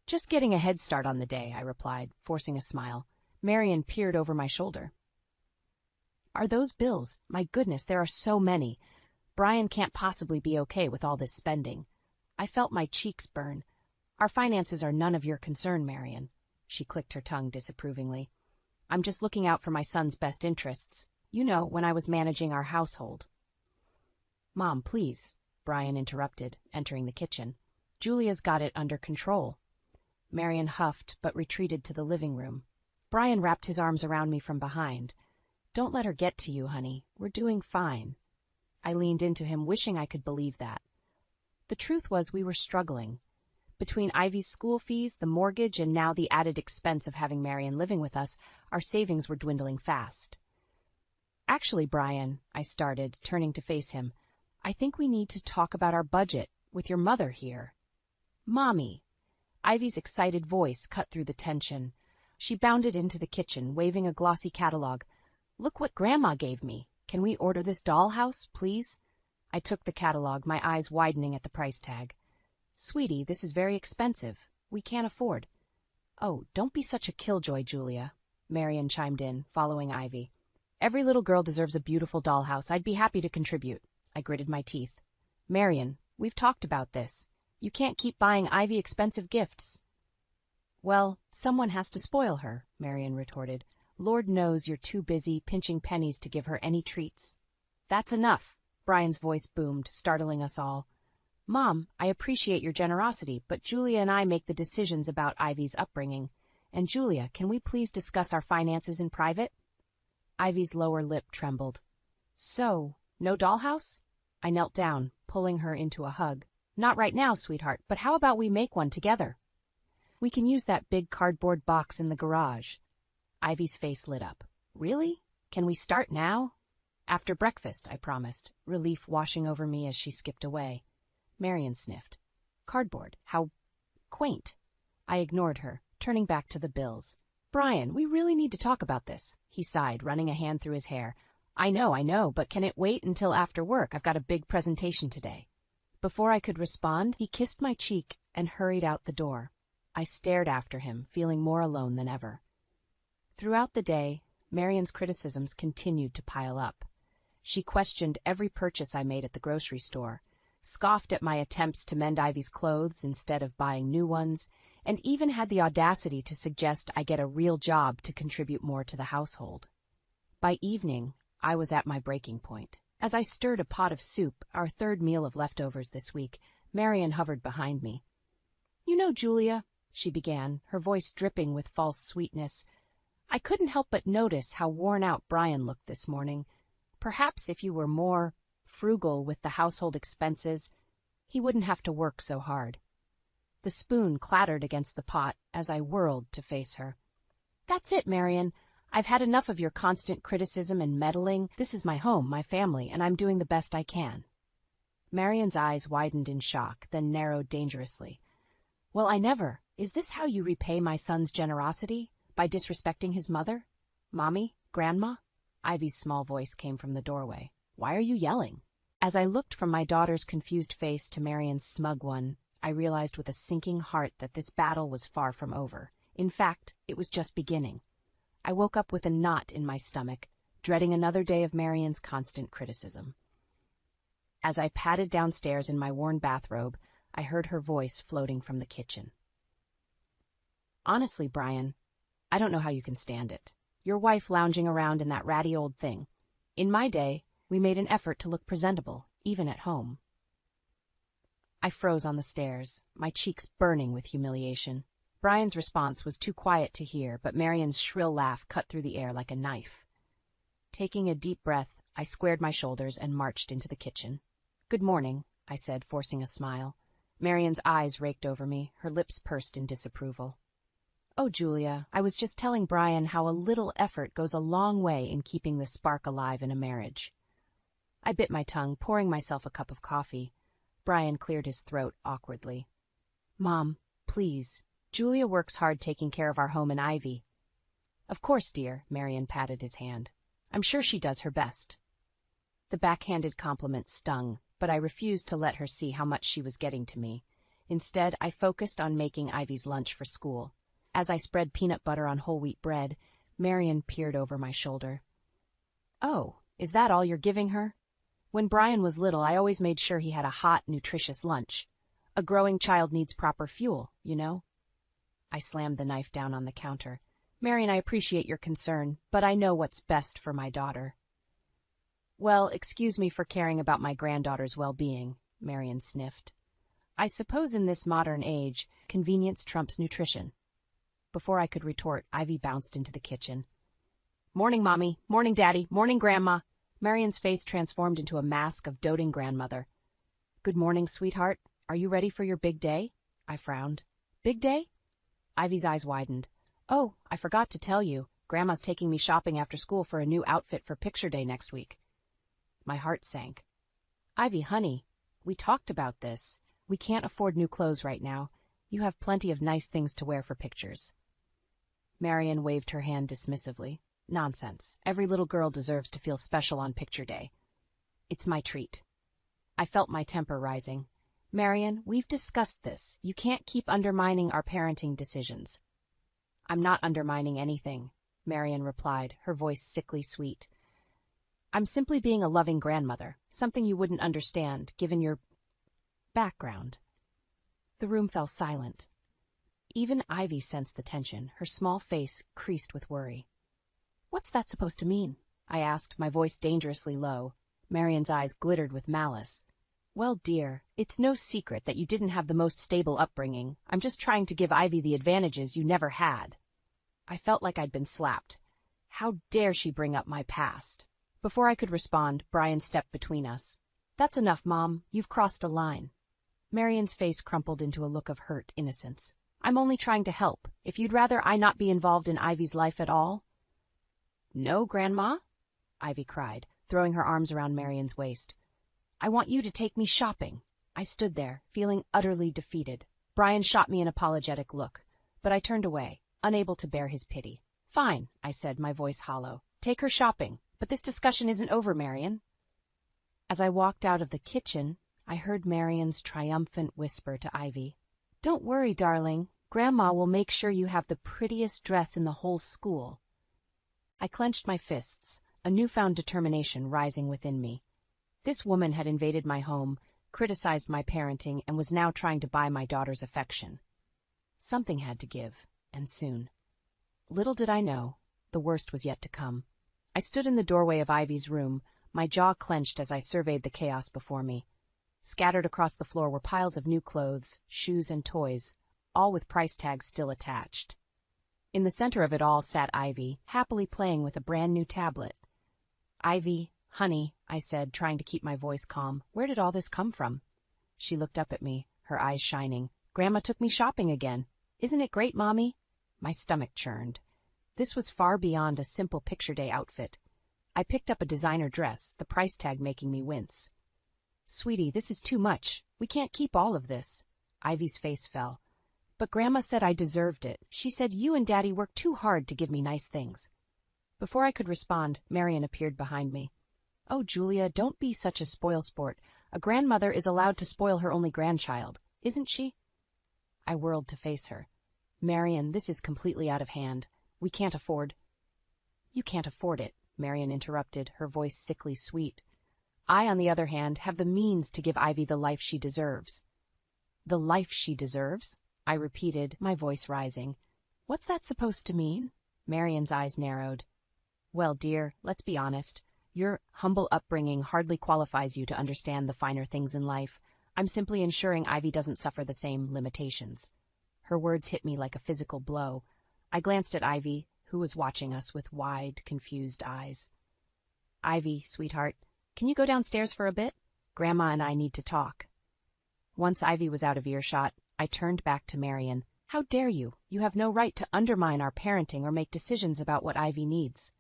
Just getting a head start on the day, I replied, forcing a smile. Marion peered over my shoulder. Are those bills? My goodness, there are so many. Brian can't possibly be okay with all this spending. I felt my cheeks burn. Our finances are none of your concern, Marion. She clicked her tongue disapprovingly. I'm just looking out for my son's best interests. You know, when I was managing our household. Mom, please, Brian interrupted, entering the kitchen. Julia's got it under control. Marion huffed, but retreated to the living room. Brian wrapped his arms around me from behind. Don't let her get to you, honey. We're doing fine. I leaned into him, wishing I could believe that. The truth was we were struggling. Between Ivy's school fees, the mortgage, and now the added expense of having Marion living with us, our savings were dwindling fast. Actually, Brian, I started, turning to face him, I think we need to talk about our budget with your mother here. Mommy. Ivy's excited voice cut through the tension. She bounded into the kitchen, waving a glossy catalog. Look what Grandma gave me. Can we order this dollhouse, please? I took the catalog, my eyes widening at the price tag. Sweetie, this is very expensive. We can't afford. Oh, don't be such a killjoy, Julia, Marion chimed in, following Ivy. Every little girl deserves a beautiful dollhouse. I'd be happy to contribute. I gritted my teeth. Marion, we've talked about this. You can't keep buying Ivy expensive gifts. Well, someone has to spoil her, Marion retorted. Lord knows you're too busy pinching pennies to give her any treats. That's enough, Brian's voice boomed, startling us all. Mom, I appreciate your generosity, but Julia and I make the decisions about Ivy's upbringing. And Julia, can we please discuss our finances in private? Ivy's lower lip trembled. So, no dollhouse? I knelt down, pulling her into a hug. Not right now, sweetheart, but how about we make one together? We can use that big cardboard box in the garage. Ivy's face lit up. Really? Can we start now? After breakfast, I promised, relief washing over me as she skipped away. Marion sniffed. Cardboard. How quaint. I ignored her, turning back to the bills. Brian, we really need to talk about this, he sighed, running a hand through his hair. I know, but can it wait until after work? I've got a big presentation today. Before I could respond, he kissed my cheek and hurried out the door. I stared after him, feeling more alone than ever. Throughout the day, Marion's criticisms continued to pile up. She questioned every purchase I made at the grocery store, scoffed at my attempts to mend Ivy's clothes instead of buying new ones, and even had the audacity to suggest I get a real job to contribute more to the household. By evening, I was at my breaking point. As I stirred a pot of soup, our third meal of leftovers this week, Marian hovered behind me. "You know, Julia," she began, her voice dripping with false sweetness, "I couldn't help but notice how worn out Brian looked this morning. Perhaps if you were more frugal with the household expenses, he wouldn't have to work so hard." The spoon clattered against the pot as I whirled to face her. "That's it, Marian. I've had enough of your constant criticism and meddling. This is my home, my family, and I'm doing the best I can." Marian's eyes widened in shock, then narrowed dangerously. "Well, I never. Is this how you repay my son's generosity? By disrespecting his mother? Mommy? Grandma?" Ivy's small voice came from the doorway. "Why are you yelling?" As I looked from my daughter's confused face to Marian's smug one, I realized with a sinking heart that this battle was far from over. In fact, it was just beginning. I woke up with a knot in my stomach, dreading another day of Marian's constant criticism. As I padded downstairs in my worn bathrobe, I heard her voice floating from the kitchen. "Honestly, Brian, I don't know how you can stand it. Your wife lounging around in that ratty old thing. In my day, we made an effort to look presentable, even at home." I froze on the stairs, my cheeks burning with humiliation. Brian's response was too quiet to hear, but Marian's shrill laugh cut through the air like a knife. Taking a deep breath, I squared my shoulders and marched into the kitchen. "Good morning," I said, forcing a smile. Marian's eyes raked over me, her lips pursed in disapproval. "Oh, Julia, I was just telling Brian how a little effort goes a long way in keeping the spark alive in a marriage." I bit my tongue, pouring myself a cup of coffee. Brian cleared his throat awkwardly. "Mom, please. Julia works hard taking care of our home and Ivy." "Of course, dear," Marian patted his hand. "I'm sure she does her best." The backhanded compliment stung, but I refused to let her see how much she was getting to me. Instead, I focused on making Ivy's lunch for school. As I spread peanut butter on whole wheat bread, Marian peered over my shoulder. "Oh, is that all you're giving her? When Brian was little, I always made sure he had a hot, nutritious lunch. A growing child needs proper fuel, you know." I slammed the knife down on the counter. "Marian, I appreciate your concern, but I know what's best for my daughter." "Well, excuse me for caring about my granddaughter's well-being," Marian sniffed. "I suppose in this modern age, convenience trumps nutrition." Before I could retort, Ivy bounced into the kitchen. "Morning, Mommy. Morning, Daddy. Morning, Grandma." Marian's face transformed into a mask of doting grandmother. "Good morning, sweetheart. Are you ready for your big day?" I frowned. "Big day?" Ivy's eyes widened. "Oh, I forgot to tell you. Grandma's taking me shopping after school for a new outfit for picture day next week." My heart sank. "Ivy, honey, we talked about this. We can't afford new clothes right now. You have plenty of nice things to wear for pictures." Marian waved her hand dismissively. "Nonsense. Every little girl deserves to feel special on picture day. It's my treat." I felt my temper rising. "Marian, we've discussed this. You can't keep undermining our parenting decisions." "I'm not undermining anything," Marian replied, her voice sickly sweet. "I'm simply being a loving grandmother, something you wouldn't understand, given your background." The room fell silent. Even Ivy sensed the tension, her small face creased with worry. "What's that supposed to mean?" I asked, my voice dangerously low. Marian's eyes glittered with malice. "Well, dear, it's no secret that you didn't have the most stable upbringing. I'm just trying to give Ivy the advantages you never had." I felt like I'd been slapped. How dare she bring up my past? Before I could respond, Brian stepped between us. "That's enough, Mom. You've crossed a line." Marian's face crumpled into a look of hurt innocence. "I'm only trying to help. If you'd rather I not be involved in Ivy's life at all—" "No, Grandma," Ivy cried, throwing her arms around Marian's waist. "I want you to take me shopping." I stood there, feeling utterly defeated. Brian shot me an apologetic look, but I turned away, unable to bear his pity. "Fine," I said, my voice hollow. "Take her shopping. But this discussion isn't over, Marian." As I walked out of the kitchen, I heard Marian's triumphant whisper to Ivy. "Don't worry, darling. Grandma will make sure you have the prettiest dress in the whole school." I clenched my fists, a newfound determination rising within me. This woman had invaded my home, criticized my parenting, and was now trying to buy my daughter's affection. Something had to give, and soon. Little did I know, the worst was yet to come. I stood in the doorway of Ivy's room, my jaw clenched as I surveyed the chaos before me. Scattered across the floor were piles of new clothes, shoes, and toys, all with price tags still attached. In the center of it all sat Ivy, happily playing with a brand-new tablet. "Ivy, honey," I said, trying to keep my voice calm, "where did all this come from?" She looked up at me, her eyes shining. "Grandma took me shopping again. Isn't it great, Mommy?" My stomach churned. This was far beyond a simple picture day outfit. I picked up a designer dress, the price tag making me wince. "Sweetie, this is too much. We can't keep all of this." Ivy's face fell. "But Grandma said I deserved it. She said you and Daddy worked too hard to give me nice things." Before I could respond, Marion appeared behind me. "Oh, Julia, don't be such a spoilsport. A grandmother is allowed to spoil her only grandchild, isn't she?" I whirled to face her. "Marion, this is completely out of hand. We can't afford—" "You can't afford it," Marion interrupted, her voice sickly sweet. "I, on the other hand, have the means to give Ivy the life she deserves." "The life she deserves?" I repeated, my voice rising. "What's that supposed to mean?" Marion's eyes narrowed. "Well, dear, let's be honest. Your humble upbringing hardly qualifies you to understand the finer things in life. I'm simply ensuring Ivy doesn't suffer the same limitations." Her words hit me like a physical blow. I glanced at Ivy, who was watching us with wide, confused eyes. "Ivy, sweetheart, can you go downstairs for a bit? Grandma and I need to talk." Once Ivy was out of earshot, I turned back to Marion. "How dare you? You have no right to undermine our parenting or make decisions about what Ivy needs."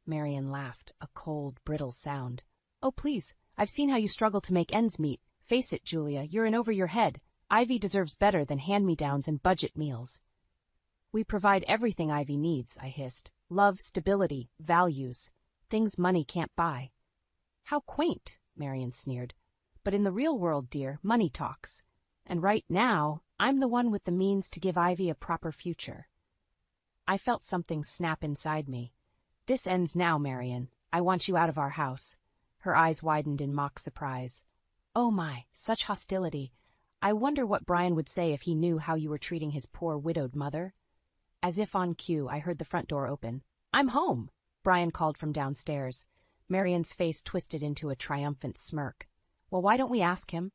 Marion laughed, a cold, brittle sound. "Oh, please, I've seen how you struggle to make ends meet. Face it, Julia, you're in over your head. Ivy deserves better than hand-me-downs and budget meals." "We provide everything Ivy needs," I hissed. "Love, stability, values. Things money can't buy." "How quaint," Marion sneered. "But in the real world, dear, money talks. And right now, I'm the one with the means to give Ivy a proper future." I felt something snap inside me. "This ends now, Marion. I want you out of our house." Her eyes widened in mock surprise. "Oh my, such hostility. I wonder what Brian would say if he knew how you were treating his poor widowed mother." As if on cue, I heard the front door open. "I'm home," Brian called from downstairs. Marion's face twisted into a triumphant smirk. "Well, why don't we ask him?"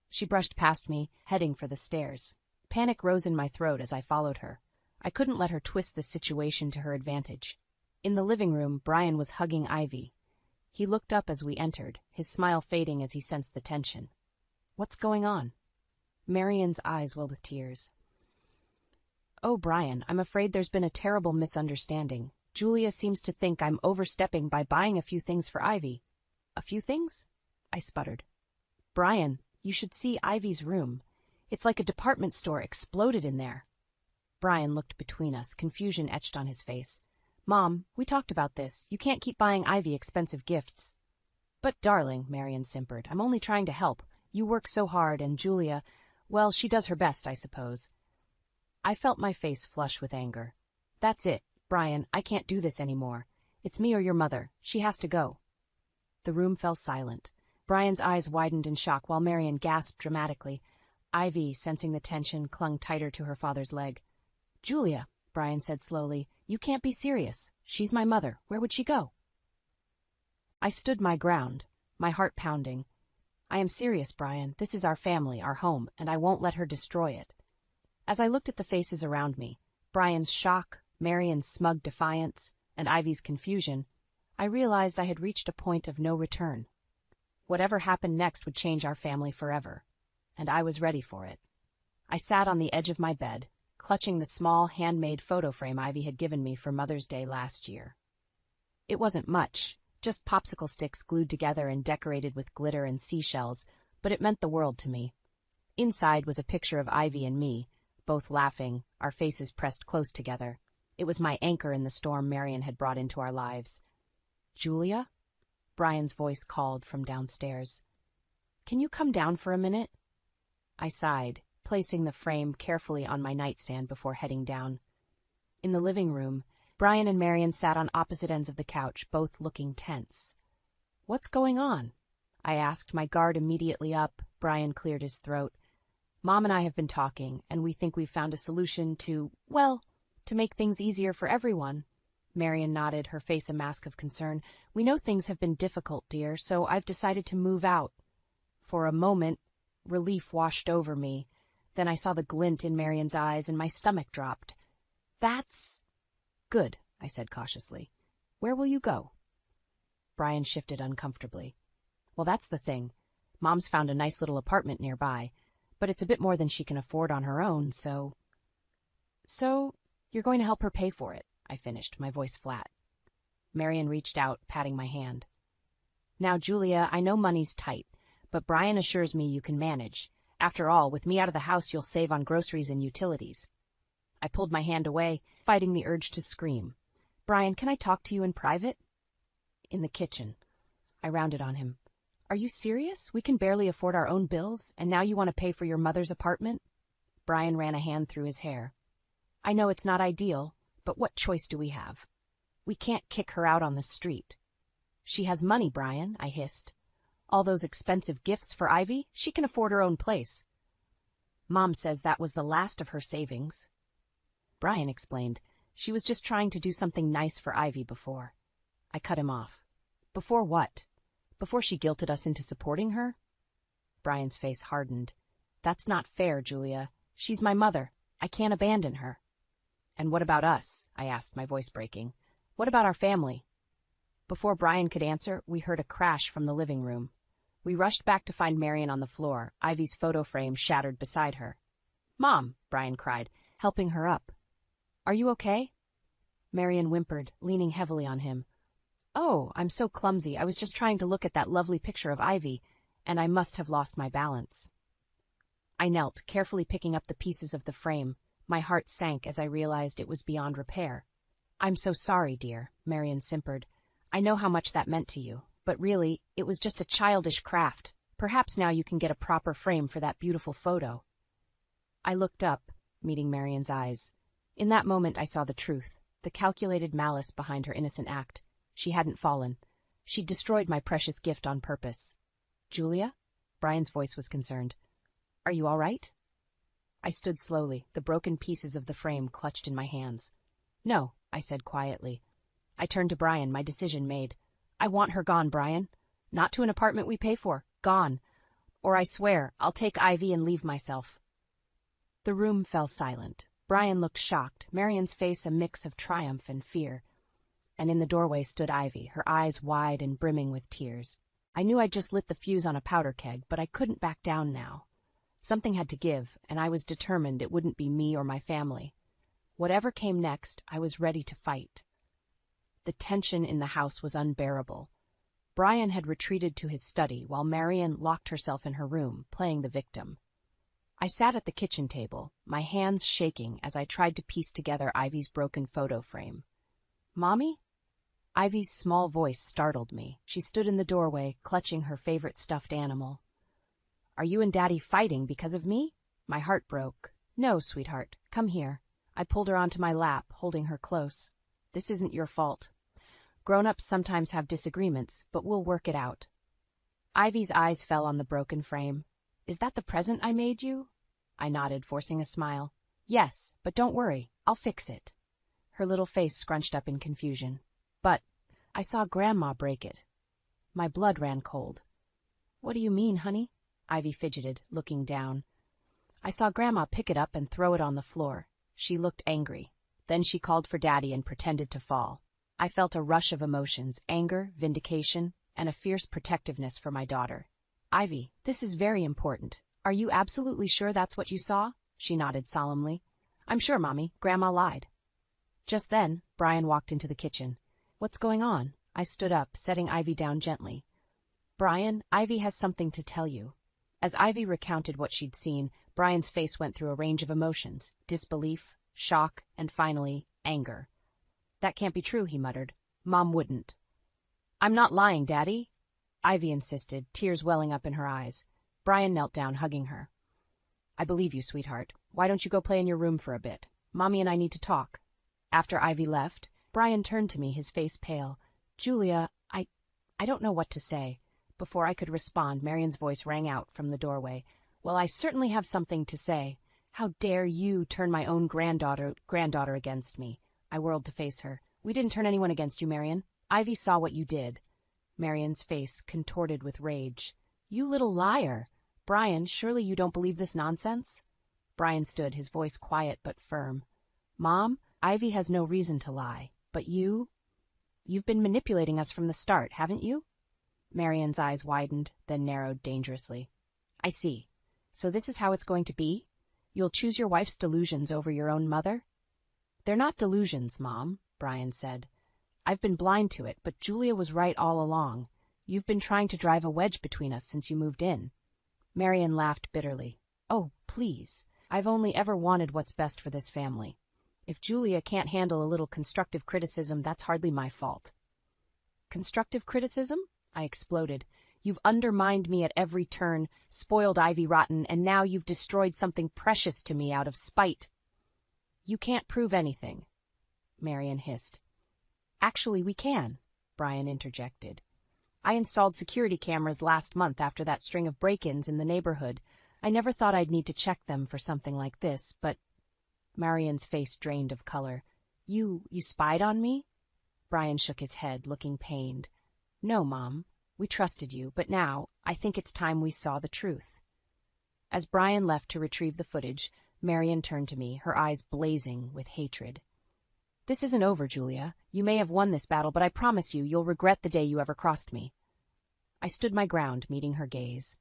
She brushed past me, heading for the stairs. Panic rose in my throat as I followed her. I couldn't let her twist the situation to her advantage. In the living room, Brian was hugging Ivy. He looked up as we entered, his smile fading as he sensed the tension. "What's going on?" Marion's eyes welled with tears. "Oh, Brian, I'm afraid there's been a terrible misunderstanding. Julia seems to think I'm overstepping by buying a few things for Ivy." "A few things?" I sputtered. "Brian, you should see Ivy's room. It's like a department store exploded in there." Brian looked between us, confusion etched on his face. "Mom, we talked about this. You can't keep buying Ivy expensive gifts." "But, darling," Marion simpered, "I'm only trying to help. You work so hard, and Julia, well, she does her best, I suppose." I felt my face flush with anger. "That's it, Brian, I can't do this anymore. It's me or your mother. She has to go." The room fell silent. Brian's eyes widened in shock while Marion gasped dramatically. Ivy, sensing the tension, clung tighter to her father's leg. "Julia," Brian said slowly, "you can't be serious. She's my mother. Where would she go?" I stood my ground, my heart pounding. "I am serious, Brian. This is our family, our home, and I won't let her destroy it." As I looked at the faces around me, Brian's shock, Marion's smug defiance, and Ivy's confusion, I realized I had reached a point of no return. Whatever happened next would change our family forever, and I was ready for it. I sat on the edge of my bed, clutching the small, handmade photo frame Ivy had given me for Mother's Day last year. It wasn't much, just popsicle sticks glued together and decorated with glitter and seashells, but it meant the world to me. Inside was a picture of Ivy and me, both laughing, our faces pressed close together. It was my anchor in the storm Marion had brought into our lives. "Julia?" Brian's voice called from downstairs. "Can you come down for a minute?" I sighed, placing the frame carefully on my nightstand before heading down. In the living room, Brian and Marion sat on opposite ends of the couch, both looking tense. "What's going on?" I asked, my guard immediately up. Brian cleared his throat. Mom and I have been talking, and we think we've found a solution to make things easier for everyone. Marion nodded, her face a mask of concern. We know things have been difficult, dear, so I've decided to move out. For a moment, relief washed over me. Then I saw the glint in Marion's eyes, and my stomach dropped. That's good, I said cautiously. Where will you go? Brian shifted uncomfortably. Well, that's the thing. Mom's found a nice little apartment nearby, but it's a bit more than she can afford on her own, so... So, you're going to help her pay for it, I finished, my voice flat. Marion reached out, patting my hand. Now, Julia, I know money's tight, but Brian assures me you can manage. After all, with me out of the house, you'll save on groceries and utilities. I pulled my hand away, fighting the urge to scream. Brian, can I talk to you in private? In the kitchen. I rounded on him. Are you serious? We can barely afford our own bills, and now you want to pay for your mother's apartment? Brian ran a hand through his hair. I know it's not ideal, but what choice do we have? We can't kick her out on the street. She has money, Brian, I hissed. All those expensive gifts for Ivy, she can afford her own place. Mom says that was the last of her savings. Brian explained. She was just trying to do something nice for Ivy before. I cut him off. Before what? Before she guilted us into supporting her? Brian's face hardened. That's not fair, Julia. She's my mother. I can't abandon her. And what about us? I asked, my voice breaking. What about our family? Before Brian could answer, we heard a crash from the living room. We rushed back to find Marion on the floor, Ivy's photo frame shattered beside her. Mom, Brian cried, helping her up. Are you okay? Marion whimpered, leaning heavily on him. Oh, I'm so clumsy. I was just trying to look at that lovely picture of Ivy, and I must have lost my balance. I knelt, carefully picking up the pieces of the frame. My heart sank as I realized it was beyond repair. I'm so sorry, dear, Marion simpered. I know how much that meant to you, but really, it was just a childish craft. Perhaps now you can get a proper frame for that beautiful photo. I looked up, meeting Marion's eyes. In that moment I saw the truth, the calculated malice behind her innocent act. She hadn't fallen. She'd destroyed my precious gift on purpose. Julia? Brian's voice was concerned. Are you all right? I stood slowly, the broken pieces of the frame clutched in my hands. No, I said quietly. I turned to Brian, my decision made. I want her gone, Brian. Not to an apartment we pay for. Gone. Or I swear, I'll take Ivy and leave myself. The room fell silent. Brian looked shocked, Marion's face a mix of triumph and fear. And in the doorway stood Ivy, her eyes wide and brimming with tears. I knew I'd just lit the fuse on a powder keg, but I couldn't back down now. Something had to give, and I was determined it wouldn't be me or my family. Whatever came next, I was ready to fight. The tension in the house was unbearable. Brian had retreated to his study while Marion locked herself in her room, playing the victim. I sat at the kitchen table, my hands shaking as I tried to piece together Ivy's broken photo frame. Mommy? Ivy's small voice startled me. She stood in the doorway, clutching her favorite stuffed animal. Are you and Daddy fighting because of me? My heart broke. No, sweetheart, come here. I pulled her onto my lap, holding her close. This isn't your fault. Grown-ups sometimes have disagreements, but we'll work it out. Ivy's eyes fell on the broken frame. Is that the present I made you? I nodded, forcing a smile. Yes, but don't worry, I'll fix it. Her little face scrunched up in confusion. But I saw Grandma break it. My blood ran cold. What do you mean, honey? Ivy fidgeted, looking down. I saw Grandma pick it up and throw it on the floor. She looked angry. Then she called for Daddy and pretended to fall. I felt a rush of emotions, anger, vindication, and a fierce protectiveness for my daughter. Ivy, this is very important. Are you absolutely sure that's what you saw? She nodded solemnly. I'm sure, Mommy. Grandma lied. Just then, Brian walked into the kitchen. What's going on? I stood up, setting Ivy down gently. Brian, Ivy has something to tell you. As Ivy recounted what she'd seen, Brian's face went through a range of emotions, disbelief, shock, and finally, anger. That can't be true, he muttered. Mom wouldn't. I'm not lying, Daddy, Ivy insisted, tears welling up in her eyes. Brian knelt down, hugging her. I believe you, sweetheart. Why don't you go play in your room for a bit? Mommy and I need to talk. After Ivy left, Brian turned to me, his face pale. Julia, I don't know what to say. Before I could respond, Marion's voice rang out from the doorway. Well, I certainly have something to say. How dare you turn my own granddaughter against me? I whirled to face her. We didn't turn anyone against you, Marion. Ivy saw what you did. Marion's face contorted with rage. You little liar. Brian, surely you don't believe this nonsense? Brian stood, his voice quiet but firm. Mom, Ivy has no reason to lie. But you've been manipulating us from the start, haven't you? Marion's eyes widened, then narrowed dangerously. I see. So this is how it's going to be? You'll choose your wife's delusions over your own mother? They're not delusions, Mom, Brian said. I've been blind to it, but Julia was right all along. You've been trying to drive a wedge between us since you moved in. Marion laughed bitterly. Oh, please. I've only ever wanted what's best for this family. If Julia can't handle a little constructive criticism, that's hardly my fault. Constructive criticism? I exploded. You've undermined me at every turn, spoiled Ivy rotten, and now you've destroyed something precious to me out of spite. You can't prove anything, Marion hissed. Actually, we can, Brian interjected. I installed security cameras last month after that string of break-ins in the neighborhood. I never thought I'd need to check them for something like this, but... Marion's face drained of color. You spied on me? Brian shook his head, looking pained. No, Mom. We trusted you, but now I think it's time we saw the truth. As Brian left to retrieve the footage, Marion turned to me, her eyes blazing with hatred. This isn't over, Julia. You may have won this battle, but I promise you'll regret the day you ever crossed me. I stood my ground, meeting her gaze.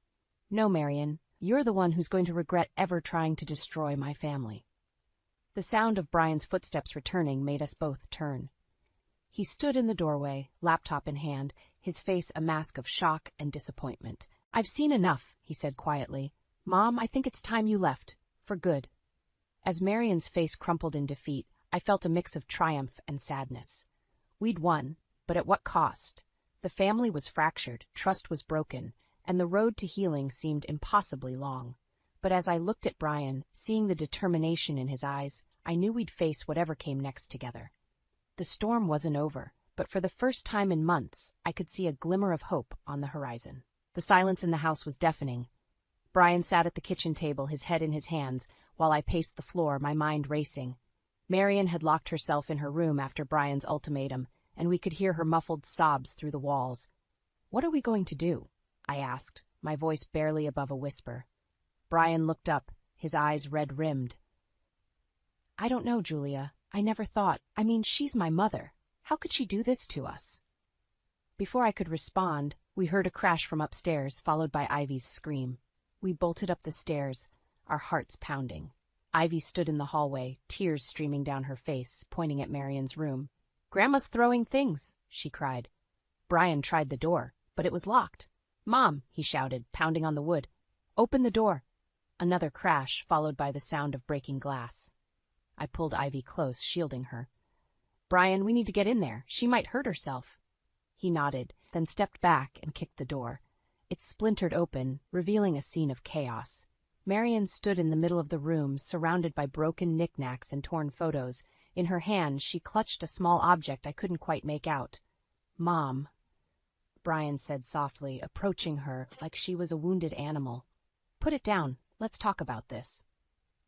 No, Marion, you're the one who's going to regret ever trying to destroy my family. The sound of Brian's footsteps returning made us both turn. He stood in the doorway, laptop in hand, his face a mask of shock and disappointment. I've seen enough, he said quietly. Mom, I think it's time you left. For good. As Marion's face crumpled in defeat, I felt a mix of triumph and sadness. We'd won, but at what cost? The family was fractured, trust was broken, and the road to healing seemed impossibly long. But as I looked at Brian, seeing the determination in his eyes, I knew we'd face whatever came next together. The storm wasn't over, but for the first time in months, I could see a glimmer of hope on the horizon. The silence in the house was deafening. Brian sat at the kitchen table, his head in his hands, while I paced the floor, my mind racing. Marion had locked herself in her room after Brian's ultimatum, and we could hear her muffled sobs through the walls. What are we going to do? I asked, my voice barely above a whisper. Brian looked up, his eyes red-rimmed. I don't know, Julia. I never thought. She's my mother. How could she do this to us? Before I could respond, we heard a crash from upstairs, followed by Ivy's scream. We bolted up the stairs, our hearts pounding. Ivy stood in the hallway, tears streaming down her face, pointing at Marion's room. Grandma's throwing things, she cried. Brian tried the door, but it was locked. Mom, he shouted, pounding on the wood. Open the door. Another crash, followed by the sound of breaking glass. I pulled Ivy close, shielding her. Brian, we need to get in there. She might hurt herself. He nodded, then stepped back and kicked the door. It splintered open, revealing a scene of chaos. Marion stood in the middle of the room, surrounded by broken knickknacks and torn photos. In her hand, she clutched a small object I couldn't quite make out. Mom, Brian said softly, approaching her like she was a wounded animal. Put it down. Let's talk about this.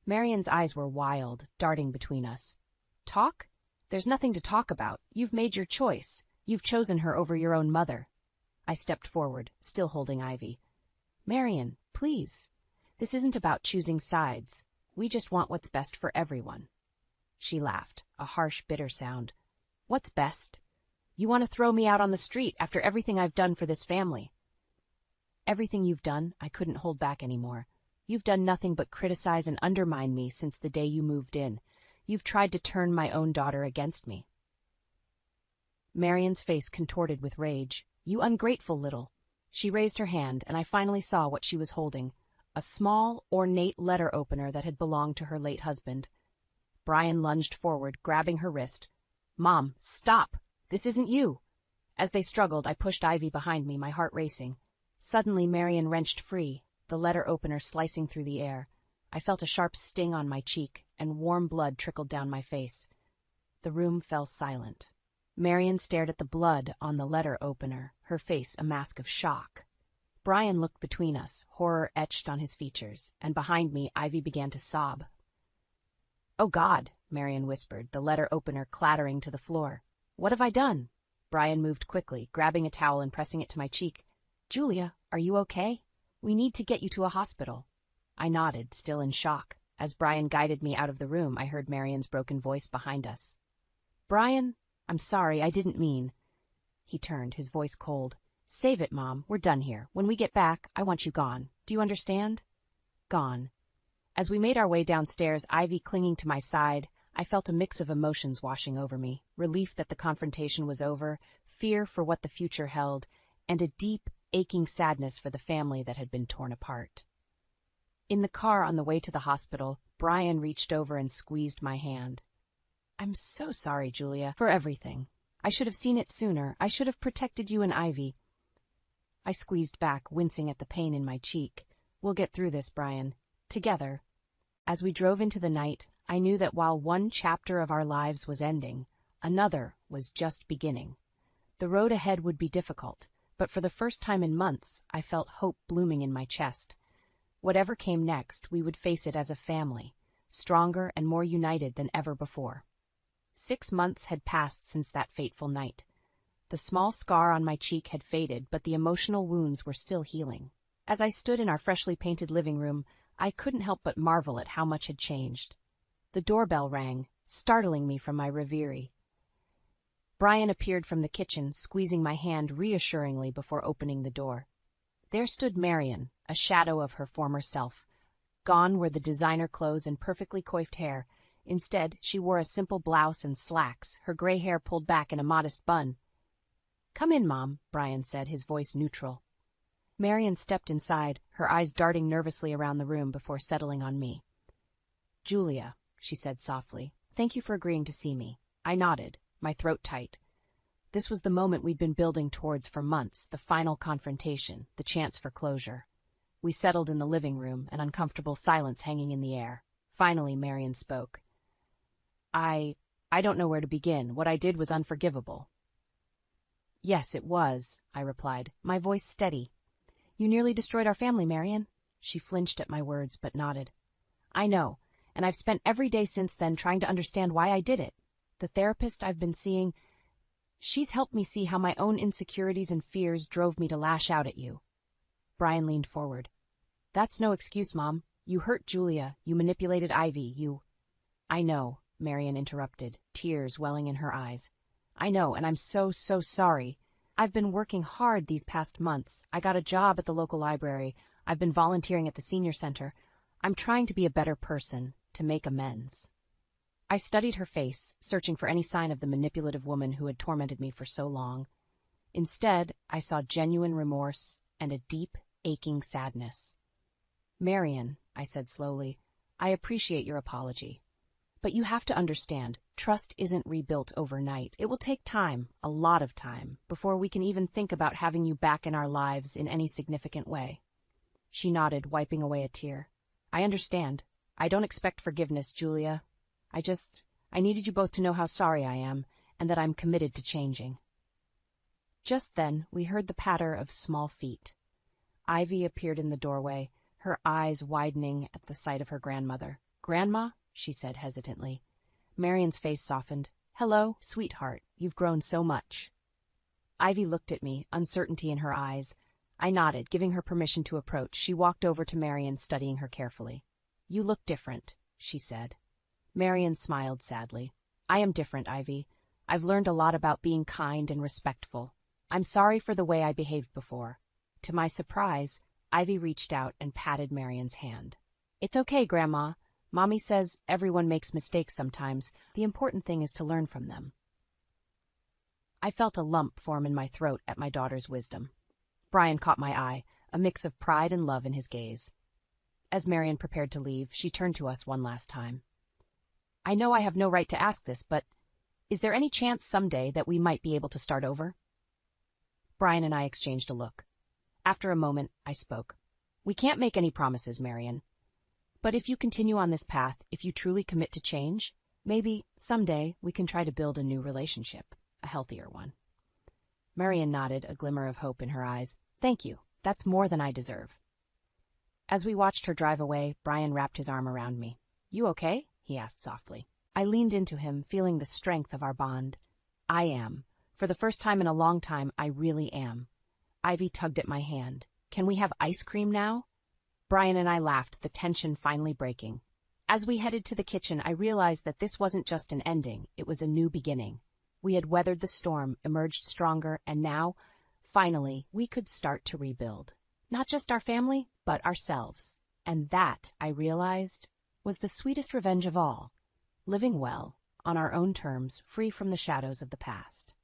Marion's eyes were wild, darting between us. Talk? There's nothing to talk about. You've made your choice. You've chosen her over your own mother. I stepped forward, still holding Ivy. Marion, please. This isn't about choosing sides. We just want what's best for everyone. She laughed, a harsh, bitter sound. What's best? You want to throw me out on the street after everything I've done for this family. Everything you've done, I couldn't hold back anymore. You've done nothing but criticize and undermine me since the day you moved in. You've tried to turn my own daughter against me. Marion's face contorted with rage. You ungrateful little. She raised her hand, and I finally saw what she was holding. A small, ornate letter opener that had belonged to her late husband. Brian lunged forward, grabbing her wrist. Mom, stop! This isn't you! As they struggled, I pushed Ivy behind me, my heart racing. Suddenly, Marion wrenched free, the letter opener slicing through the air. I felt a sharp sting on my cheek, and warm blood trickled down my face. The room fell silent. Marion stared at the blood on the letter opener, her face a mask of shock. Brian looked between us, horror etched on his features, and behind me, Ivy began to sob. "Oh, God," Marion whispered, the letter opener clattering to the floor. "What have I done?" Brian moved quickly, grabbing a towel and pressing it to my cheek. "Julia, are you okay? We need to get you to a hospital." I nodded, still in shock. As Brian guided me out of the room, I heard Marion's broken voice behind us. "Brian, I'm sorry, I didn't mean." He turned, his voice cold. "Save it, Mom. We're done here. When we get back, I want you gone. Do you understand?" Gone. As we made our way downstairs, Ivy clinging to my side, I felt a mix of emotions washing over me. Relief that the confrontation was over, fear for what the future held, and a deep, aching sadness for the family that had been torn apart. In the car on the way to the hospital, Brian reached over and squeezed my hand. "I'm so sorry, Julia, for everything. I should have seen it sooner. I should have protected you and Ivy." I squeezed back, wincing at the pain in my cheek. "We'll get through this, Brian. Together." As we drove into the night, I knew that while one chapter of our lives was ending, another was just beginning. The road ahead would be difficult, but for the first time in months, I felt hope blooming in my chest. Whatever came next, we would face it as a family, stronger and more united than ever before. 6 months had passed since that fateful night. The small scar on my cheek had faded, but the emotional wounds were still healing. As I stood in our freshly painted living room, I couldn't help but marvel at how much had changed. The doorbell rang, startling me from my reverie. Brian appeared from the kitchen, squeezing my hand reassuringly before opening the door. There stood Marion, a shadow of her former self. Gone were the designer clothes and perfectly coiffed hair. Instead, she wore a simple blouse and slacks, her gray hair pulled back in a modest bun. "Come in, Mom," Brian said, his voice neutral. Marion stepped inside, her eyes darting nervously around the room before settling on me. "Julia," she said softly, "thank you for agreeing to see me." I nodded, my throat tight. This was the moment we'd been building towards for months, the final confrontation, the chance for closure. We settled in the living room, an uncomfortable silence hanging in the air. Finally, Marion spoke. I don't know where to begin. What I did was unforgivable." "Yes, it was," I replied, my voice steady. "You nearly destroyed our family, Marion." She flinched at my words, but nodded. "I know, and I've spent every day since then trying to understand why I did it. The therapist I've been seeing, she's helped me see how my own insecurities and fears drove me to lash out at you." Brian leaned forward. "That's no excuse, Mom. You hurt Julia. You manipulated Ivy. You—" "I know," Marion interrupted, tears welling in her eyes. "I know, and I'm so sorry. I've been working hard these past months. I got a job at the local library. I've been volunteering at the senior center. I'm trying to be a better person, to make amends." I studied her face, searching for any sign of the manipulative woman who had tormented me for so long. Instead, I saw genuine remorse and a deep, aching sadness. "Marion," I said slowly, "I appreciate your apology. But you have to understand, trust isn't rebuilt overnight. It will take time, a lot of time, before we can even think about having you back in our lives in any significant way." She nodded, wiping away a tear. "I understand. I don't expect forgiveness, Julia. I needed you both to know how sorry I am, and that I'm committed to changing." Just then, we heard the patter of small feet. Ivy appeared in the doorway, her eyes widening at the sight of her grandmother. "Grandma?" she said hesitantly. Marion's face softened. "Hello, sweetheart. You've grown so much." Ivy looked at me, uncertainty in her eyes. I nodded, giving her permission to approach. She walked over to Marion, studying her carefully. "You look different," she said. Marion smiled sadly. "I am different, Ivy. I've learned a lot about being kind and respectful. I'm sorry for the way I behaved before." To my surprise, Ivy reached out and patted Marion's hand. "It's okay, Grandma. Mommy says everyone makes mistakes sometimes. The important thing is to learn from them." I felt a lump form in my throat at my daughter's wisdom. Brian caught my eye, a mix of pride and love in his gaze. As Marion prepared to leave, she turned to us one last time. "I know I have no right to ask this, but is there any chance someday that we might be able to start over?" Brian and I exchanged a look. After a moment, I spoke. "We can't make any promises, Marion. But if you continue on this path, if you truly commit to change, maybe, someday, we can try to build a new relationship, a healthier one." Marion nodded, a glimmer of hope in her eyes. "Thank you. That's more than I deserve. As we watched her drive away, Brian wrapped his arm around me. You okay? He asked softly. I leaned into him, feeling the strength of our bond. I am. For the first time in a long time, I really am. Ivy tugged at my hand. Can we have ice cream now? Brian and I laughed, the tension finally breaking. As we headed to the kitchen, I realized that this wasn't just an ending, it was a new beginning. We had weathered the storm, emerged stronger, and now, finally, we could start to rebuild. Not just our family, but ourselves. And that, I realized, was the sweetest revenge of all. Living well, on our own terms, free from the shadows of the past.